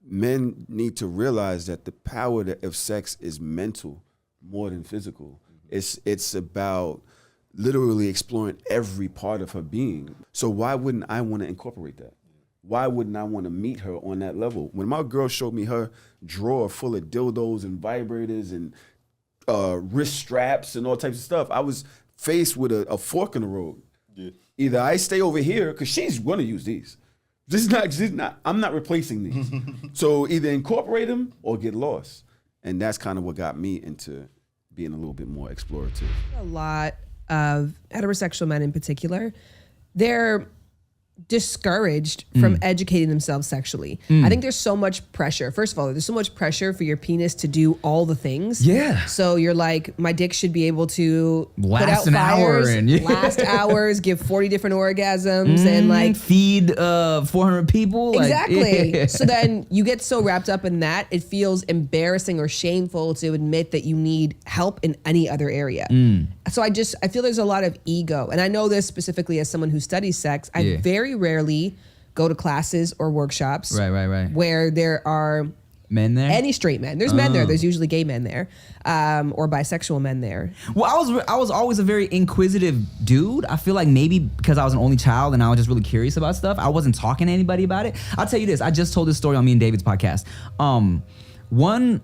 men need to realize that the power of sex is mental more than physical. It's about literally exploring every part of her being. So why wouldn't I want to incorporate that? Why wouldn't I want to meet her on that level? When my girl showed me her drawer full of dildos and vibrators and wrist straps and all types of stuff, I was faced with a fork in the road. Either I stay over here, because she's going to use these. I'm not replacing these. So either incorporate them or get lost. And that's kind of what got me into being a little bit more explorative.
A lot of heterosexual men in particular, they're discouraged from educating themselves sexually. I think there's so much pressure. First of all, there's so much pressure for your penis to do all the things.
Yeah.
So you're like, my dick should be able to
last
put out
an
fires,
hour and
last hours, give 40 different orgasms, and like
feed 400 people.
Exactly.
Like,
So then you get so wrapped up in that, it feels embarrassing or shameful to admit that you need help in any other area. So I feel there's a lot of ego. And I know this specifically as someone who studies sex. I very rarely go to classes or workshops
right.
where there are
men there.
Any straight men. There's men there. There's usually gay men there, or bisexual men there.
Well, I was always a very inquisitive dude. I feel like maybe because I was an only child and I was just really curious about stuff, I wasn't talking to anybody about it. I'll tell you this. I just told this story on me and David's podcast. One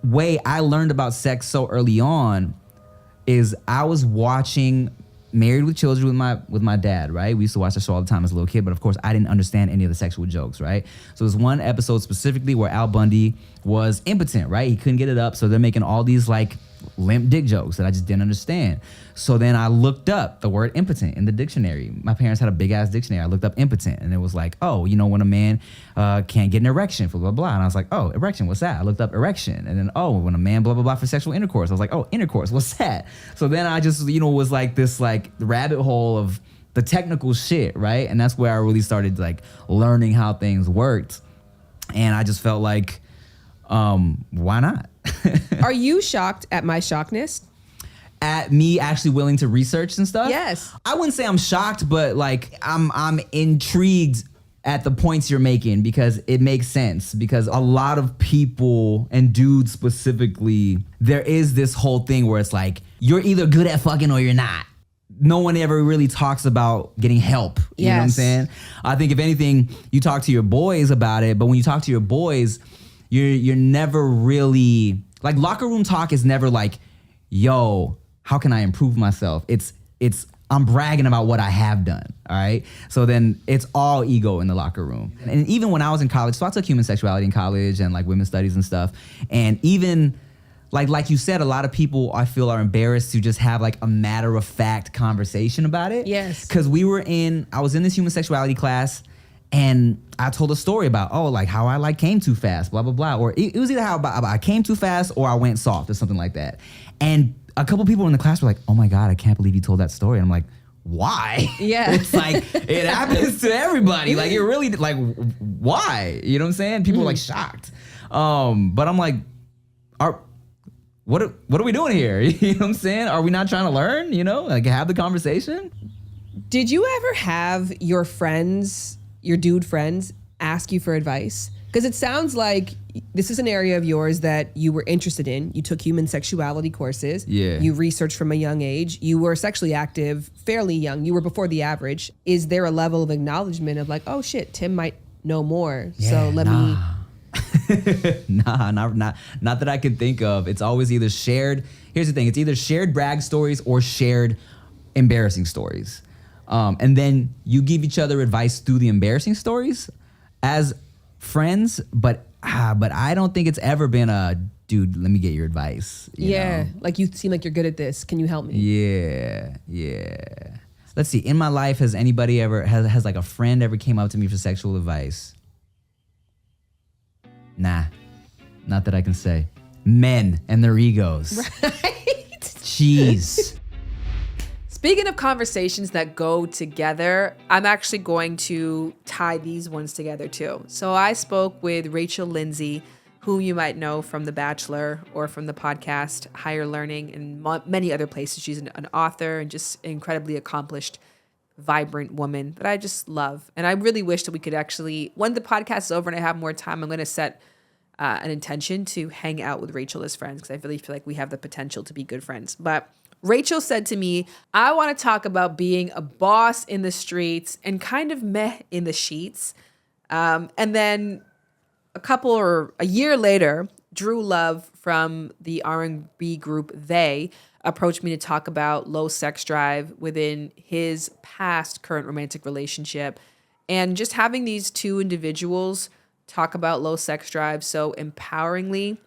way I learned about sex so early on is I was watching Married with Children with my dad, right? We used to watch the show all the time as a little kid, but of course I didn't understand any of the sexual jokes, right? So there's one episode specifically where Al Bundy was impotent, right? He couldn't get it up, so they're making all these like limp dick jokes that I just didn't understand. So then I looked up the word impotent in the dictionary. My parents had a big ass dictionary. I looked up impotent and it was like, oh, you know, when a man can't get an erection for blah, blah. And I was like, oh, erection, what's that? I looked up erection. And then, oh, when a man blah, blah, blah for sexual intercourse. I was like, oh, intercourse, what's that? So then I just, you know, was like this like rabbit hole of the technical shit, right? And that's where I really started like learning how things worked. And I just felt like, why not?
Are you shocked at my shockness?
At me actually willing to research and stuff?
Yes.
I wouldn't say I'm shocked, but like I'm intrigued at the points you're making because it makes sense. Because a lot of people and dudes specifically, there is this whole thing where it's like, you're either good at fucking or you're not. No one ever really talks about getting help. You know what I'm saying? I think if anything, you talk to your boys about it, but when you talk to your boys, you're never really, like locker room talk is never like, yo, how can I improve myself? It's I'm bragging about what I have done, all right? So then it's all ego in the locker room. And even when I was in college, so I took human sexuality in college and like women's studies and stuff. And even like you said, a lot of people I feel are embarrassed to just have like a matter of fact conversation about it.
Yes.
Because I was in this human sexuality class And I told a story about, like how I like came too fast, blah, blah, blah. Or it was either how I came too fast or I went soft or something like that. And a couple people in the class were like, oh my God, I can't believe you told that story. And I'm like, why?
Yeah.
It's like, it happens to everybody. Like, it really, like, why? You know what I'm saying? People are like shocked. But I'm like, what are we doing here? You know what I'm saying? Are we not trying to learn? You know, like have the conversation?
Did you ever have your friends, your dude friends, ask you for advice? Because it sounds like this is an area of yours that you were interested in. You took human sexuality courses.
Yeah.
You researched from a young age. You were sexually active fairly young. You were before the average. Is there a level of acknowledgement of like, oh shit, Tim might know more. So let me.
Nah, not that I can think of. It's always either shared. Here's the thing. It's either shared brag stories or shared embarrassing stories. And then you give each other advice through the embarrassing stories as friends, but I don't think it's ever been a, dude, let me get your advice. You know?
Like you seem like you're good at this. Can you help me?
Yeah. Let's see. In my life, has anybody ever, has like a friend ever came up to me for sexual advice? Nah, not that I can say. Men and their egos.
Right?
Jeez.
Speaking of conversations that go together, I'm actually going to tie these ones together too. So I spoke with Rachel Lindsay, who you might know from The Bachelor or from the podcast Higher Learning and many other places. She's an author and just an incredibly accomplished, vibrant woman that I just love. And I really wish that we could actually, when the podcast is over and I have more time, I'm going to set an intention to hang out with Rachel as friends because I really feel like we have the potential to be good friends. But Rachel said to me, I want to talk about being a boss in the streets and kind of meh in the sheets. And then a year later, Drew Love from the R&B group They approached me to talk about low sex drive within his past current romantic relationship. And just having these two individuals talk about low sex drive so empoweringly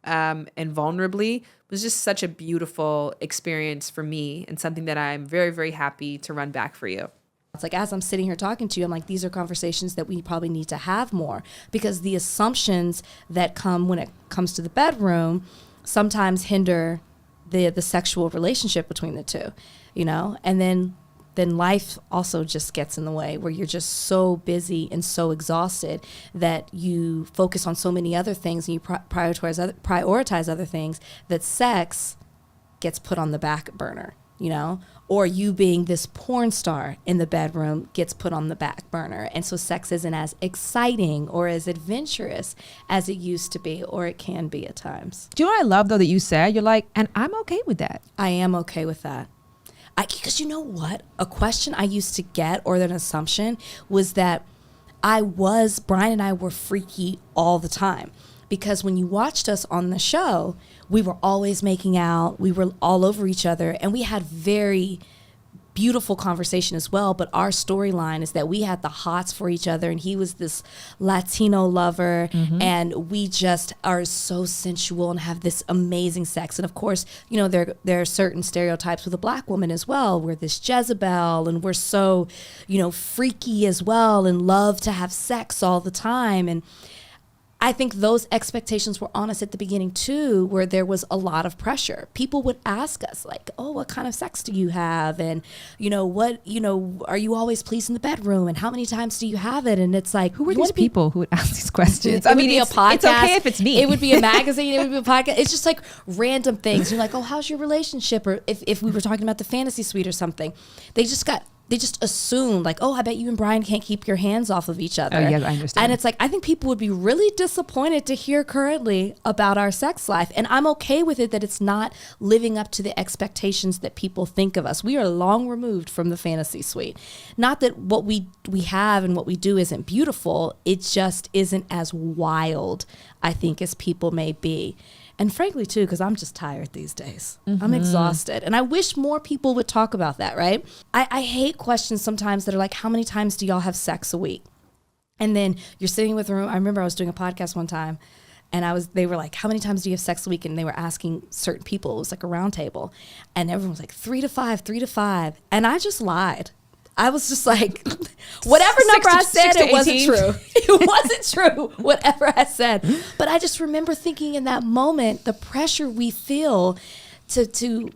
and vulnerably was just such a beautiful experience for me and something that I'm very, very happy to run back for you.
It's like, as I'm sitting here talking to you, I'm like, these are conversations that we probably need to have more because the assumptions that come when it comes to the bedroom sometimes hinder the sexual relationship between the two, you know? And then life also just gets in the way where you're just so busy and so exhausted that you focus on so many other things and you prioritize other things that sex gets put on the back burner, you know? Or you being this porn star in the bedroom gets put on the back burner. And so sex isn't as exciting or as adventurous as it used to be, or it can be at times.
Do you know what I love though that you said? You're like, and I'm okay with that.
I am okay with that. Because you know what? A question I used to get, or an assumption, was that Brian and I were freaky all the time. Because when you watched us on the show, we were always making out, we were all over each other, and we had very beautiful conversation as well. But our storyline is that we had the hots for each other, and he was this Latino lover, and we just are so sensual and have this amazing sex. And of course, you know, there are certain stereotypes with a black woman as well. We're this Jezebel, and we're so, you know, freaky as well, and love to have sex all the time. And I think those expectations were on us at the beginning too, where there was a lot of pressure. People would ask us like, oh, what kind of sex do you have? And, are you always pleased in the bedroom? And how many times do you have it? And it's like,
who are these people who would ask these questions?
It would be a podcast.
It's okay if it's me.
It would be a magazine. It would be a podcast. It's just like random things. You're like, oh, how's your relationship? Or if we were talking about the fantasy suite or something, they just assume like, oh, I bet you and Brian can't keep your hands off of each other.
Oh, yeah, I understand.
And it's like, I think people would be really disappointed to hear currently about our sex life. And I'm okay with it that it's not living up to the expectations that people think of us. We are long removed from the fantasy suite. Not that what we have and what we do isn't beautiful. It just isn't as wild, I think, as people may be. And frankly, too, because I'm just tired these days. I'm exhausted. And I wish more people would talk about that, right? I hate questions sometimes that are like, how many times do y'all have sex a week? And then you're sitting with a room. I remember I was doing a podcast one time, and they were like, how many times do you have sex a week? And they were asking certain people. It was like a round table. And everyone was like, 3 to 5, 3 to 5. And I just lied. I was just like, whatever number I said, it wasn't
18.
true. It wasn't true, whatever I said. But I just remember thinking in that moment, the pressure we feel to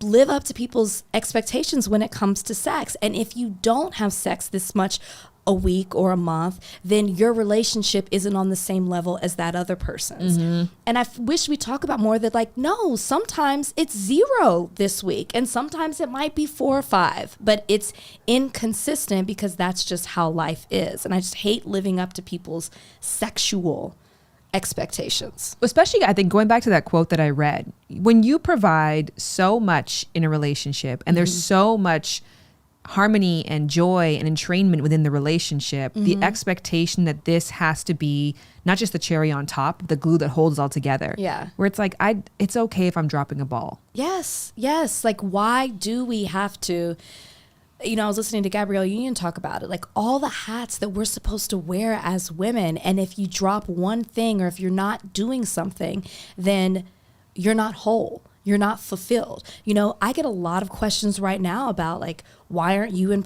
live up to people's expectations when it comes to sex. And if you don't have sex this much a week or a month, then your relationship isn't on the same level as that other person's. And I wish we talk about more that, like, no, sometimes it's 0 this week and sometimes it might be 4 or 5, but it's inconsistent because that's just how life is. And I just hate living up to people's sexual expectations.
Especially, I think, going back to that quote that I read, when you provide so much in a relationship and there's so much harmony and joy and entrainment within the relationship, the expectation that this has to be not just the cherry on top, the glue that holds it all together.
Yeah.
Where it's like, it's okay if I'm dropping a ball.
Yes. Like, why do we have to, I was listening to Gabrielle Union talk about it, like all the hats that we're supposed to wear as women. And if you drop one thing or if you're not doing something, then you're not whole. You're not fulfilled. I get a lot of questions right now about, like, why don't you and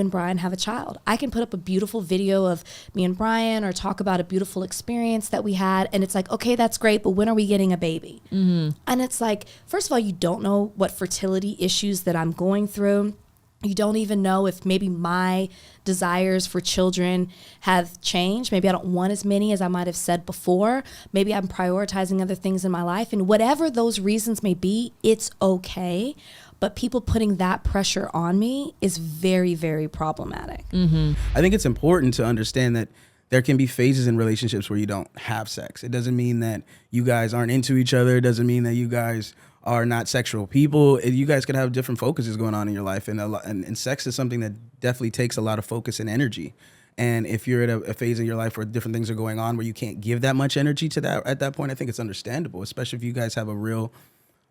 Brian have a child? I can put up a beautiful video of me and Brian or talk about a beautiful experience that we had. And it's like, okay, that's great, but when are we getting a baby? And it's like, first of all, you don't know what fertility issues that I'm going through. You don't even know if maybe my desires for children have changed. Maybe I don't want as many as I might have said before. Maybe I'm prioritizing other things in my life. And whatever those reasons may be, it's okay. But people putting that pressure on me is very, very problematic.
I think it's important to understand that there can be phases in relationships where you don't have sex. It doesn't mean that you guys aren't into each other. It doesn't mean that you guys are not sexual people. You guys could have different focuses going on in your life, and sex is something that definitely takes a lot of focus and energy. And if you're at a phase in your life where different things are going on where you can't give that much energy to that at that point, I think it's understandable, especially if you guys have a real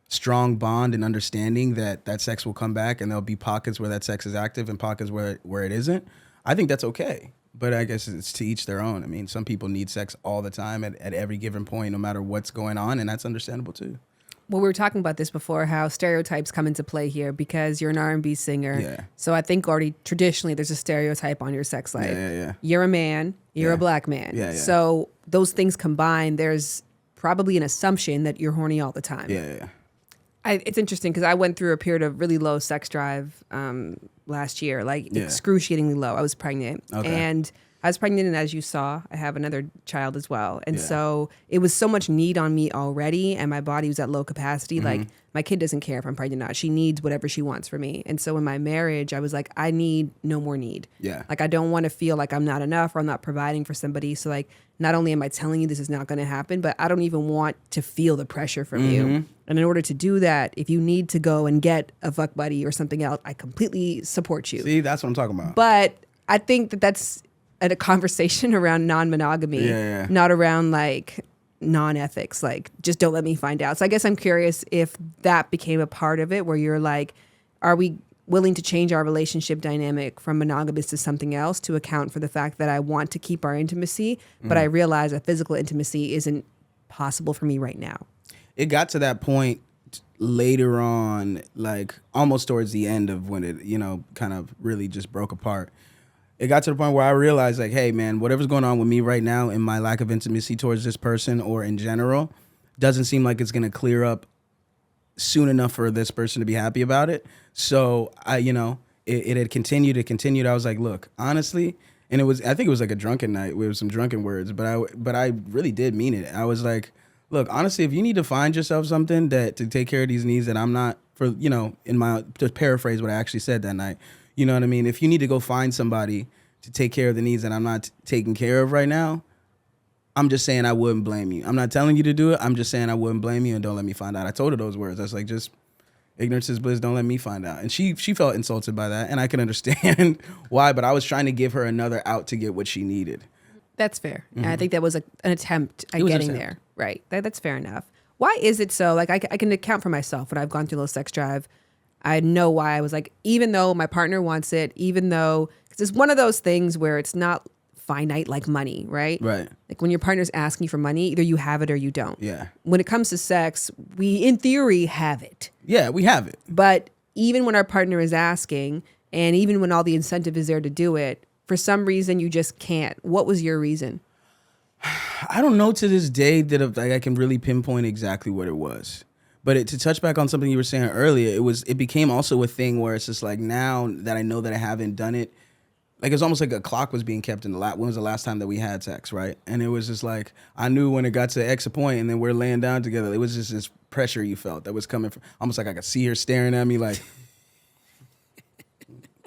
strong bond and understanding that sex will come back, and there'll be pockets where that sex is active and pockets where it isn't. I think that's okay. But I guess it's to each their own. I mean, some people need sex all the time at every given point, no matter what's going on, and that's understandable too.
Well, we were talking about this before, how stereotypes come into play here because you're an R&B singer.
Yeah.
So I think already traditionally there's a stereotype on your sex life.
Yeah.
You're a man, you're a black man.
Yeah.
So those things combined, there's probably an assumption that you're horny all the time.
Yeah.
It's interesting because I went through a period of really low sex drive last year, like excruciatingly low. I was pregnant.
Okay.
And I was pregnant, and as you saw, I have another child as well. And so it was so much need on me already, and my body was at low capacity. Like, my kid doesn't care if I'm pregnant or not. She needs whatever she wants from me. And so in my marriage, I was like, I need no more need.
Yeah.
Like, I don't want to feel like I'm not enough or I'm not providing for somebody. So, like, not only am I telling you this is not going to happen, but I don't even want to feel the pressure from you. And in order to do that, if you need to go and get a fuck buddy or something else, I completely support you.
See, that's what I'm talking about.
But I think that's a conversation around non-monogamy, not around like non-ethics, like just don't let me find out. So I guess I'm curious if that became a part of it where you're like, are we willing to change our relationship dynamic from monogamous to something else to account for the fact that I want to keep our intimacy, but I realize that physical intimacy isn't possible for me right now?
It got to that point later on, like almost towards the end of when it, kind of really just broke apart. It got to the point where I realized, like, hey, man, whatever's going on with me right now and my lack of intimacy towards this person or in general doesn't seem like it's going to clear up soon enough for this person to be happy about it. So, it had continued. I was like, look, honestly, and I think it was like a drunken night with some drunken words, but I really did mean it. I was like, look, honestly, if you need to find yourself something to take care of these needs that I'm not, to paraphrase what I actually said that night, you know what I mean? If you need to go find somebody to take care of the needs that I'm not taking care of right now, I'm just saying I wouldn't blame you. I'm not telling you to do it. I'm just saying I wouldn't blame you, and don't let me find out. I told her those words. I was like, just ignorance is bliss. Don't let me find out. And she felt insulted by that, and I can understand why, but I was trying to give her another out to get what she needed.
That's fair. And I think that was an attempt at getting there. Right. That's fair enough. Why is it so? Like, I can account for myself when I've gone through a little sex drive. I know why I was like, even though my partner wants it, even though, because it's one of those things where it's not finite like money, right?
Right.
Like when your partner's asking you for money, either you have it or you don't.
Yeah.
When it comes to sex, we, in theory, have it.
Yeah, we have it.
But even when our partner is asking, And even when all the incentive is there to do it, for some reason you just can't. What was your reason?
I don't know to this day that I can really pinpoint exactly what it was. But to touch back on something you were saying earlier, it became also a thing where it's just like, now that I know that I haven't done it, like it's almost like a clock was being kept in the when was the last time that we had sex, right? And it was just like, I knew when it got to X point and then we're laying down together, it was just this pressure you felt that was coming from, almost like I could see her staring at me like,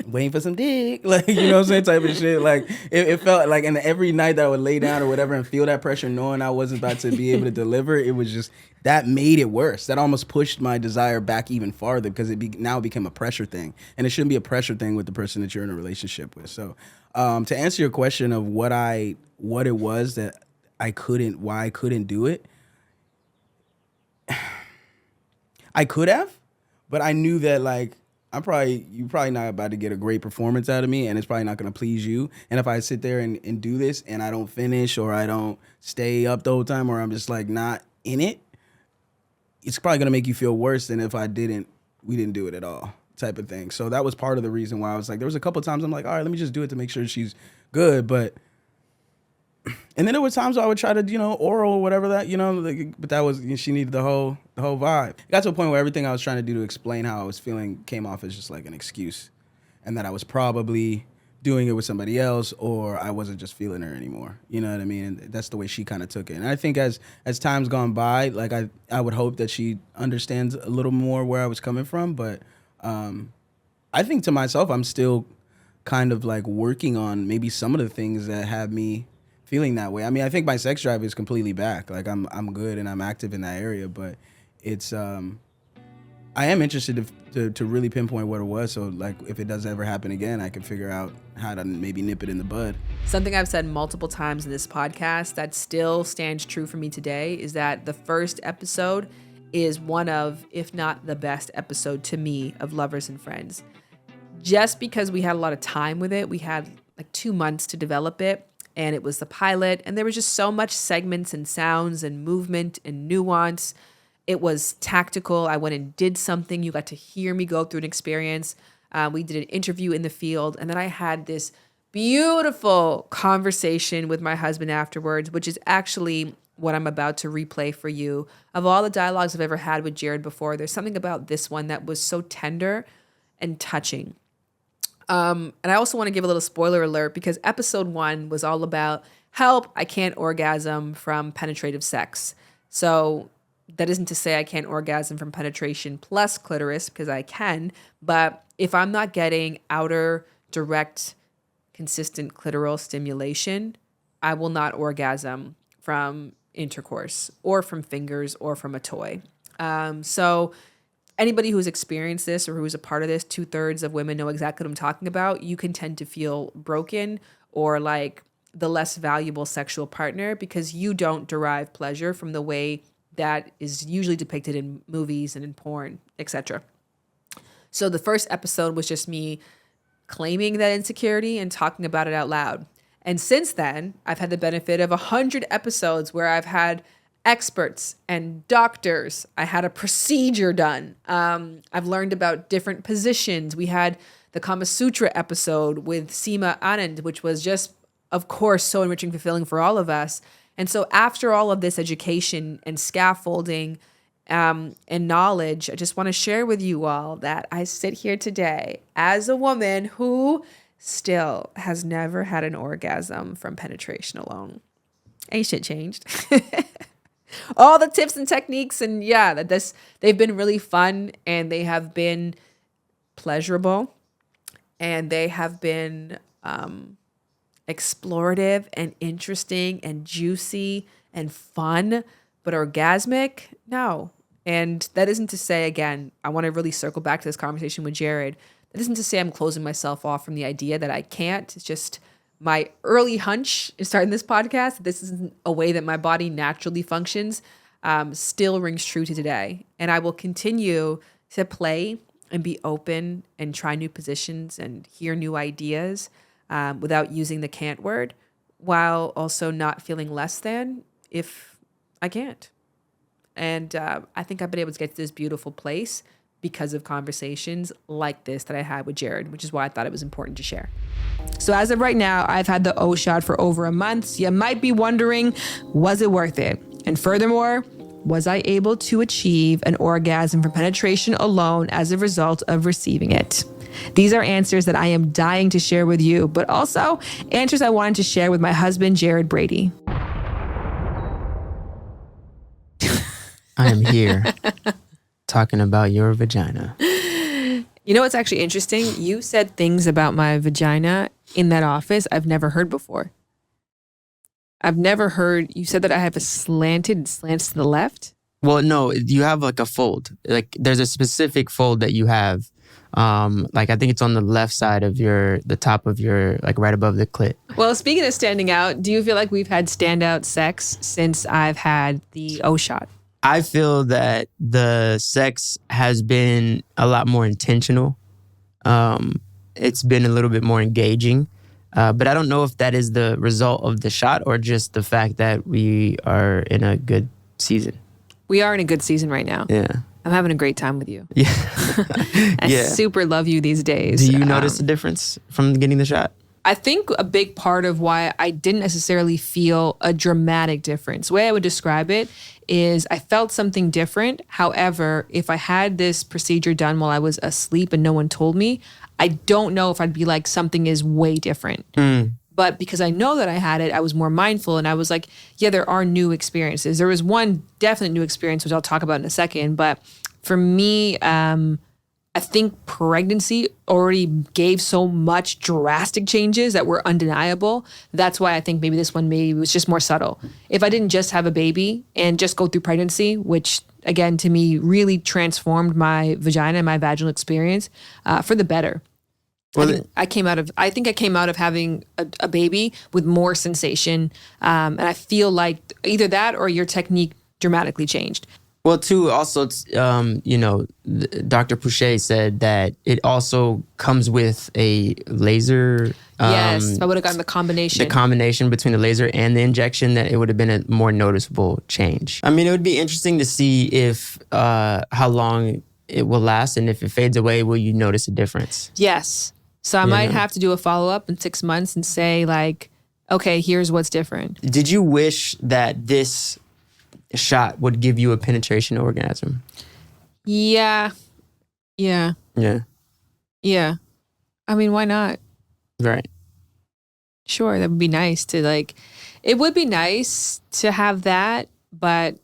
waiting for some dick, like, you know what I'm saying, type of shit. Like it felt like, and every night that I would lay down or whatever and feel that pressure, knowing I wasn't about to be able to deliver, it was just, that made it worse. That almost pushed my desire back even farther because now it became a pressure thing, and it shouldn't be a pressure thing with the person that you're in a relationship with. So to answer your question of what it was that why I couldn't do it, I could have, but I knew that like, you're probably not about to get a great performance out of me, and it's probably not going to please you. And if I sit there and do this and I don't finish, or I don't stay up the whole time, or I'm just like not in it, it's probably going to make you feel worse than if we didn't do it at all, type of thing. So that was part of the reason why I was like, there was a couple of times I'm like, all right, let me just do it to make sure she's good. And then there were times where I would try to, oral or whatever that, but that was, she needed the whole vibe. It got to a point where everything I was trying to do to explain how I was feeling came off as just like an excuse, and that I was probably doing it with somebody else, or I wasn't just feeling her anymore. You know what I mean? And that's the way she kind of took it. And I think as time's gone by, like I would hope that she understands a little more where I was coming from. But I think to myself, I'm still kind of like working on maybe some of the things that have me feeling that way. I mean, I think my sex drive is completely back. Like I'm good and I'm active in that area, but it's I am interested to really pinpoint what it was. So like if it does ever happen again, I can figure out how to maybe nip it in the bud.
Something I've said multiple times in this podcast that still stands true for me today is that the first episode is one of, if not the best episode to me, of Lovers and Friends. Just because we had a lot of time with it, we had like 2 months to develop it. And it was the pilot, and there was just so much segments and sounds and movement and nuance. It was tactical. I went and did something. You got to hear me go through an experience. We did an interview in the field, and then I had this beautiful conversation with my husband afterwards, which is actually what I'm about to replay for you. Of all the dialogues I've ever had with Jared before, there's something about this one that was so tender and touching. And I also want to give a little spoiler alert, because episode 1 was all about help, I can't orgasm from penetrative sex. So that isn't to say I can't orgasm from penetration plus clitoris, because I can. But if I'm not getting outer, direct, consistent clitoral stimulation, I will not orgasm from intercourse or from fingers or from a toy. So anybody who's experienced this or who is a part of this, 2/3 of women know exactly what I'm talking about. You can tend to feel broken or like the less valuable sexual partner because you don't derive pleasure from the way that is usually depicted in movies and in porn, etc. So the first episode was just me claiming that insecurity and talking about it out loud. And since then, I've had the benefit of 100 episodes where I've had experts and doctors. I had a procedure done. I've learned about different positions. We had the Kama Sutra episode with Seema Anand, which was just, of course, so enriching, fulfilling for all of us. And so after all of this education and scaffolding and knowledge, I just want to share with you all that I sit here today as a woman who still has never had an orgasm from penetration alone. Ain't shit changed. All the tips and techniques, and they've been really fun, and they have been pleasurable, and they have been explorative and interesting and juicy and fun, but orgasmic, no. And that isn't to say, again, I want to really circle back to this conversation with Jared. That isn't to say I'm closing myself off from the idea that I can't. It's just my early hunch in starting this podcast, this isn't a way that my body naturally functions, still rings true to today. And I will continue to play and be open and try new positions and hear new ideas without using the can't word, while also not feeling less than if I can't. And I think I've been able to get to this beautiful place because of conversations like this that I had with Jared, which is why I thought it was important to share. So as of right now, I've had the O shot for over a month. So you might be wondering, was it worth it? And furthermore, was I able to achieve an orgasm from penetration alone as a result of receiving it? These are answers that I am dying to share with you, but also answers I wanted to share with my husband, Jared Brady.
I am here talking about your vagina.
You know what's actually interesting? You said things about my vagina in that office I've never heard before. I've never heard, you said that I have a slants to the left?
Well, no, you have like a fold. Like there's a specific fold that you have. Like I think it's on the left side of the top of your, like right above the clit.
Well, speaking of standing out, do you feel like we've had standout sex since I've had the O shot?
I feel that the sex has been a lot more intentional. It's been a little bit more engaging. But I don't know if that is the result of the shot or just the fact that we are in a good season.
We are in a good season right now.
Yeah.
I'm having a great time with you.
Yeah.
I super love you these days.
Do you notice a difference from getting the shot?
I think a big part of why I didn't necessarily feel a dramatic difference, the way I would describe it is I felt something different. However, if I had this procedure done while I was asleep and no one told me, I don't know if I'd be like, something is way different. But because I know that I had it, I was more mindful and I was like, yeah, there are new experiences. There was one definite new experience, which I'll talk about in a second. But for me, I think pregnancy already gave so much drastic changes that were undeniable. That's why I think maybe this one maybe was just more subtle. If I didn't just have a baby and just go through pregnancy, which again, to me, really transformed my vagina and my vaginal experience for the better. Well, I think I came out of having a baby with more sensation. And I feel like either that or your technique dramatically changed.
Well, too, also, it's, Dr. Pouchet said that it also comes with a laser.
Yes, I would have gotten the combination.
The combination between the laser and the injection, that it would have been a more noticeable change. I mean, it would be interesting to see if how long it will last, and if it fades away, will you notice a difference?
Yes. So I might have to do a follow-up in 6 months and say, like, okay, here's what's different.
Did you wish that this shot would give you a penetration orgasm?
Yeah.
Yeah.
I mean, why not?
Right.
Sure, that would be nice to it would be nice to have that, but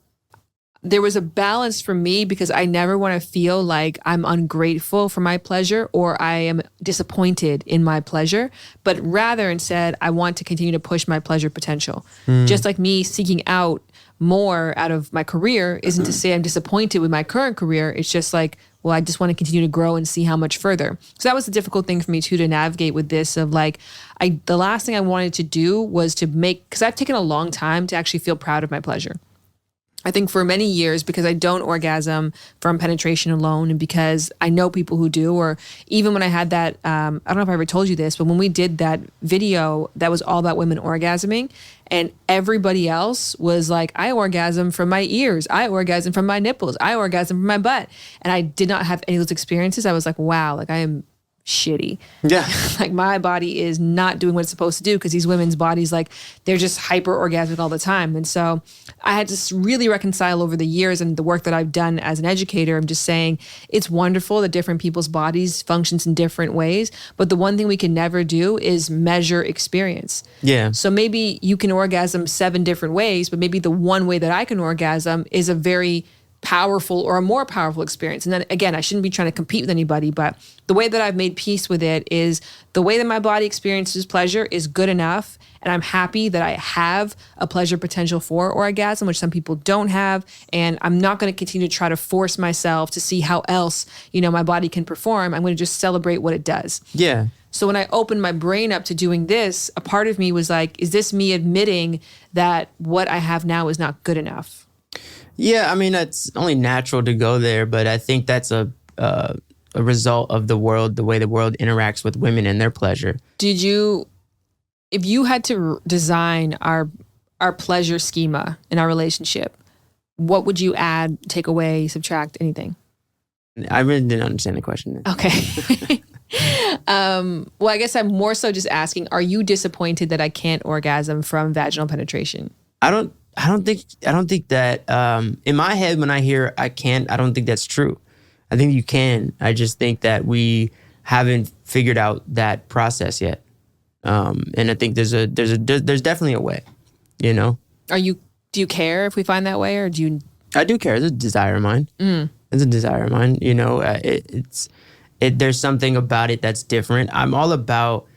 there was a balance for me because I never want to feel like I'm ungrateful for my pleasure or I am disappointed in my pleasure, but rather instead I want to continue to push my pleasure potential. Just like me seeking out more out of my career isn't to say I'm disappointed with my current career. It's just like, well, I just want to continue to grow and see how much further. So that was the difficult thing for me too, to navigate with this of like, the last thing I wanted to do was to because I've taken a long time to actually feel proud of my pleasure. I think for many years, because I don't orgasm from penetration alone and because I know people who do, or even when I had that, I don't know if I ever told you this, but when we did that video that was all about women orgasming and everybody else was like, I orgasm from my ears, I orgasm from my nipples, I orgasm from my butt. And I did not have any of those experiences. I was like, wow, like I am shitty.
Yeah.
Like my body is not doing what it's supposed to do because these women's bodies, like they're just hyper orgasmic all the time. And so I had to really reconcile over the years and the work that I've done as an educator. I'm just saying it's wonderful that different people's bodies functions in different ways. But the one thing we can never do is measure experience.
Yeah.
So maybe you can orgasm 7 different ways, but maybe the one way that I can orgasm is a very powerful or a more powerful experience. And then again, I shouldn't be trying to compete with anybody, but the way that I've made peace with it is the way that my body experiences pleasure is good enough. And I'm happy that I have a pleasure potential for orgasm, which some people don't have. And I'm not going to continue to try to force myself to see how else, my body can perform. I'm going to just celebrate what it does.
Yeah.
So when I opened my brain up to doing this, a part of me was like, is this me admitting that what I have now is not good enough?
Yeah, I mean, that's only natural to go there, but I think that's a result of the way the world interacts with women and their pleasure.
If you had to design our pleasure schema in our relationship, what would you add, take away, subtract, anything?
I really didn't understand the question.
Okay. Well, I guess I'm more so just asking, are you disappointed that I can't orgasm from vaginal penetration?
I don't think that in my head when I hear I can't, I don't think that's true. I think you can. I just think that we haven't figured out that process yet. And I think there's definitely a way, you know?
Do you care if we find that way, or do you?
I do care. It's a desire of mine. It's a desire of mine. You know, there's something about it that's different. I'm all about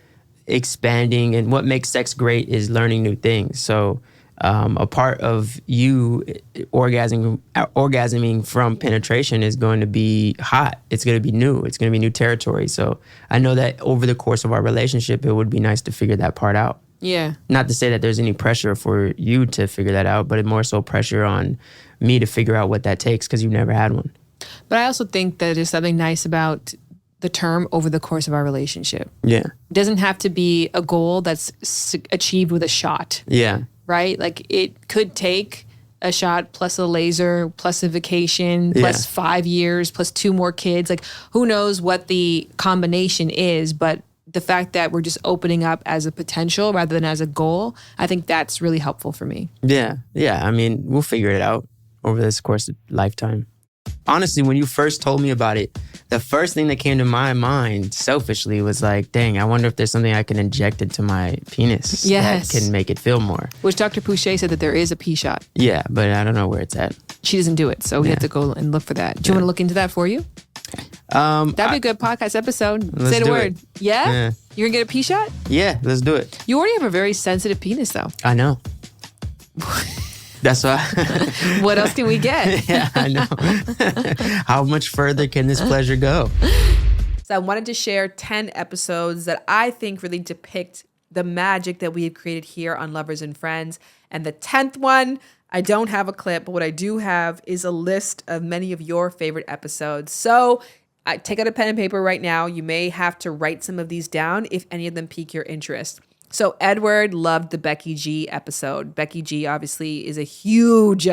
expanding, and what makes sex great is learning new things. So a part of you orgasming from penetration is going to be hot. It's going to be new. It's going to be new territory. So I know that over the course of our relationship, it would be nice to figure that part out.
Yeah.
Not to say that there's any pressure for you to figure that out, but more so pressure on me to figure out what that takes, because you've never had one.
But I also think that there's something nice about the term over the course of our relationship.
Yeah.
It doesn't have to be a goal that's achieved with a shot.
Yeah.
Right? Like, it could take a shot plus a laser plus a vacation plus 5 years plus 2 more kids. Like, who knows what the combination is, but the fact that we're just opening up as a potential rather than as a goal, I think that's really helpful for me.
Yeah. Yeah. I mean, we'll figure it out over this course of lifetime. Honestly, when you first told me about it, the first thing that came to my mind selfishly was like, dang, I wonder if there's something I can inject into my penis that can make it feel more.
Which Dr. Pouchet said that there is a pee shot.
Yeah, but I don't know where it's at.
She doesn't do it, so we have to go and look for that. Do you want to look into that for you? That'd be a good podcast episode. Say the word. Yeah? You're going to get a pee shot?
Yeah, let's do it.
You already have a very sensitive penis, though.
I know. That's why.
What else can we get?
Yeah, I know. How much further can this pleasure go?
So I wanted to share 10 episodes that I think really depict the magic that we have created here on Lovers and Friends. And the 10th one, I don't have a clip, but what I do have is a list of many of your favorite episodes. So I take out a pen and paper right now. You may have to write some of these down if any of them pique your interest. So Edward loved the Becky G episode. Becky G obviously is a huge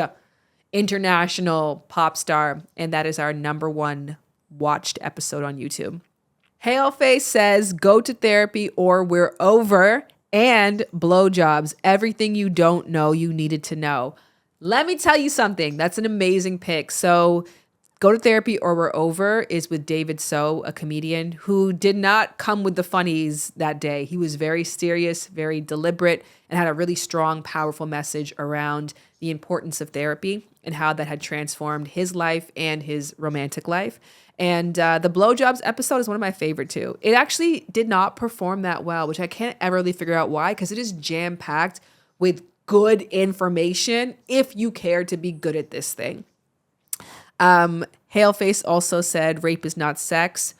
international pop star, and that is our #1 watched episode on YouTube. Haleface says, go to therapy or we're over, and blowjobs, everything you don't know you needed to know. Let me tell you something. That's an amazing pick. So Go to Therapy or We're Over is with David So, a comedian who did not come with the funnies that day. He was very serious, very deliberate, and had a really strong, powerful message around the importance of therapy and how that had transformed his life and his romantic life. And the blowjobs episode is one of my favorite too. It actually did not perform that well, which I can't ever really figure out why, because it is jam-packed with good information if you care to be good at this thing. Haleface also said, rape is not sex.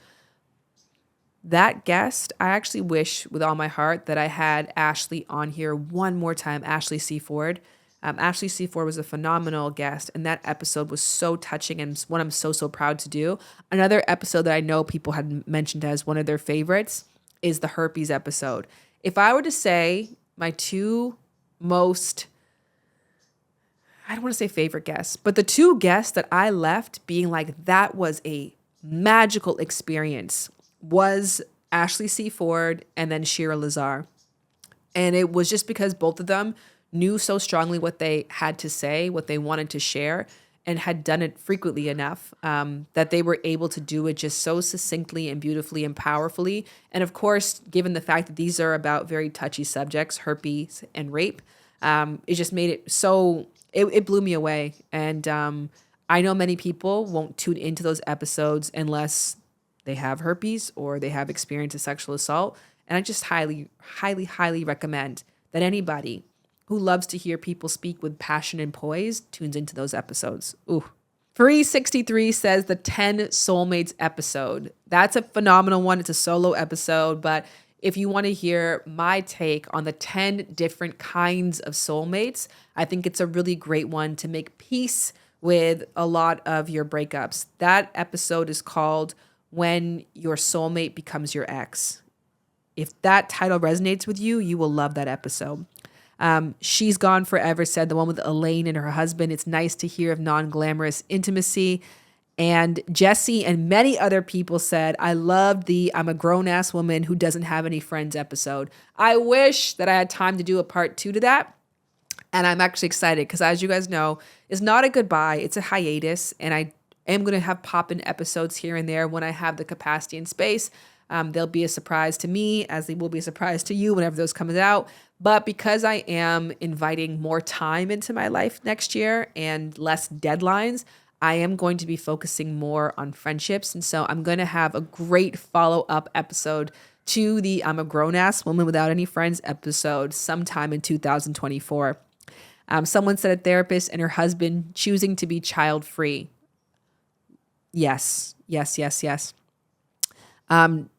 That guest, I actually wish with all my heart that I had Ashley on here one more time, Ashley C. Ford. Ashley C. Ford was a phenomenal guest, and that episode was so touching and one I'm so proud to do. Another episode that I know people had mentioned as one of their favorites is the herpes episode. If I were to say my two most, I don't want to say favorite guests, but the two guests that I left being like, that was a magical experience, was Ashley C. Ford and then Shira Lazar. And it was just because both of them knew so strongly what they had to say, what they wanted to share, and had done it frequently enough that they were able to do it just so succinctly and beautifully and powerfully. And of course, given the fact that these are about very touchy subjects, herpes and rape, it just made it so, it blew me away. And I know many people won't tune into those episodes unless they have herpes or they have experience of sexual assault. And I just highly, highly, highly recommend that anybody who loves to hear people speak with passion and poise tunes into those episodes. Ooh. Free63 says the 10 Soulmates episode. That's a phenomenal one. It's a solo episode, but if you want to hear my take on the 10 different kinds of soulmates, I think it's a really great one to make peace with a lot of your breakups. That episode is called When Your Soulmate Becomes Your Ex. If that title resonates with you, you will love that episode. She's Gone Forever said, the one with Elaine and her husband, it's nice to hear of non-glamorous intimacy. And Jessie and many other people said, I loved the I'm a grown-ass woman who doesn't have any friends episode. I wish that I had time to do a part 2 to that. And I'm actually excited because, as you guys know, it's not a goodbye. It's a hiatus. And I am going to have pop-in episodes here and there when I have the capacity and space. They'll be a surprise to me, as they will be a surprise to you whenever those comes out. But because I am inviting more time into my life next year and less deadlines, I am going to be focusing more on friendships. And so I'm going to have a great follow-up episode to the I'm a grown-ass woman without any friends episode sometime in 2024. Someone said a therapist and her husband choosing to be child-free. Yes.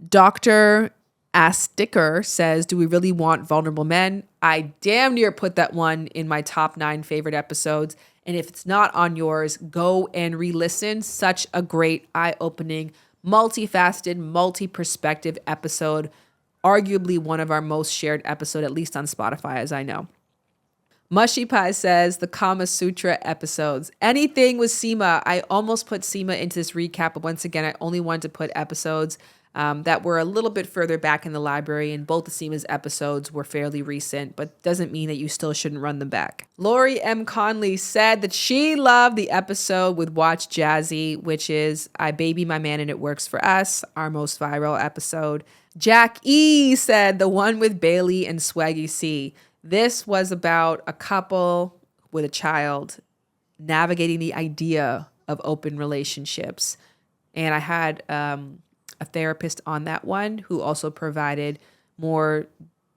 Dr. Asticker says, do we really want vulnerable men? I damn near put that one in my top 9 favorite episodes. And if it's not on yours, go and re-listen. Such a great, eye-opening, multifaceted, multi-perspective episode. Arguably one of our most shared episodes, at least on Spotify, as I know. Mushy Pie says, the Kama Sutra episodes. Anything with Seema. I almost put Seema into this recap, but once again, I only wanted to put episodes that were a little bit further back in the library, and both of Seema's episodes were fairly recent, but doesn't mean that you still shouldn't run them back. Lori M. Conley said that she loved the episode with Watch Jazzy, which is I Baby My Man and It Works For Us, our most viral episode. Jack E. said the one with Bailey and Swaggy C. This was about a couple with a child navigating the idea of open relationships. And I had a therapist on that one who also provided more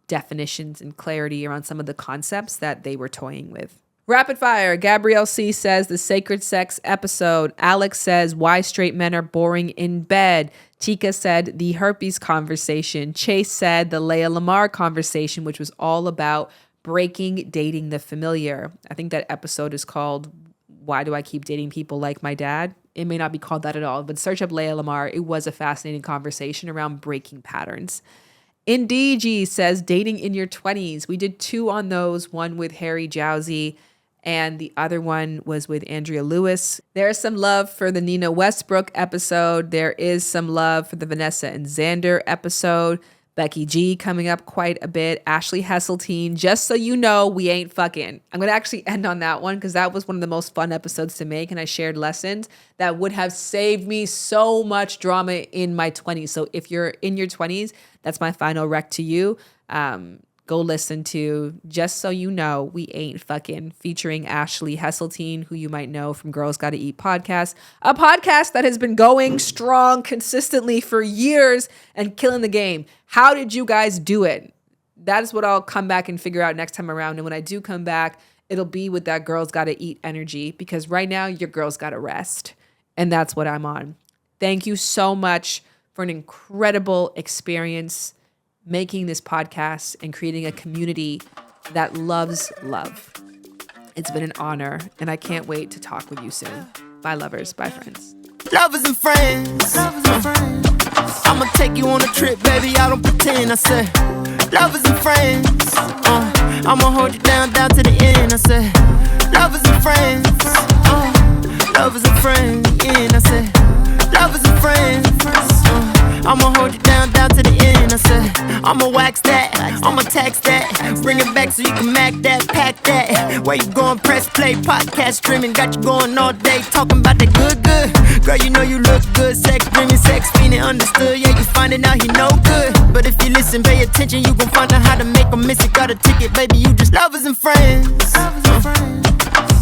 definitions and clarity around some of the concepts that they were toying with. Rapid fire. Gabrielle C. says the sacred sex episode. Alex says why straight men are boring in bed. Tika said the herpes conversation. Chase said the Leia Lamar conversation, which was all about breaking dating the familiar. I think that episode is called Why Do I Keep Dating People Like My Dad? It may not be called that at all, but search up Leia Lamar. It was a fascinating conversation around breaking patterns. Indigi says dating in your 20s. We did 2 on those, one with Harry Jowsey and the other one was with Andrea Lewis. There's some love for the Nina Westbrook episode. There is some love for the Vanessa and Xander episode. Becky G coming up quite a bit. Ashley Hesseltine, just so you know, we ain't fucking. I'm going to actually end on that one because that was one of the most fun episodes to make, and I shared lessons that would have saved me so much drama in my 20s. So if you're in your 20s, that's my final rec to you. Go listen to Just So You Know, We Ain't Fucking, featuring Ashley Hesseltine, who you might know from Girls Gotta Eat podcast, a podcast that has been going strong consistently for years and killing the game. How did you guys do it? That is what I'll come back and figure out next time around. And when I do come back, it'll be with that Girls Gotta Eat energy, because right now your girls gotta rest. And that's what I'm on. Thank you so much for an incredible experience making this podcast and creating a community that loves love. It's been an honor, and I can't wait to talk with you soon. Bye, lovers. Bye, friends.
Lovers and friends. I'ma take you on a trip, baby. I don't pretend. I say, lovers and friends. I'ma hold you down to the end. I say, lovers and friends. Lovers and friends. Yeah, I say, lovers and friends. I'ma hold you down to the end. I said, I'ma wax that, I'ma tax that, bring it back so you can mac that, pack that. Where you going? Press play, podcast streaming, got you going all day, talking about that good. Girl, you know you look good, sex dreaming, sex feeling understood. Yeah, you finding out he no good, but if you listen, pay attention, you gon' find out how to make 'em miss it. Got a ticket, baby, you just lovers and friends.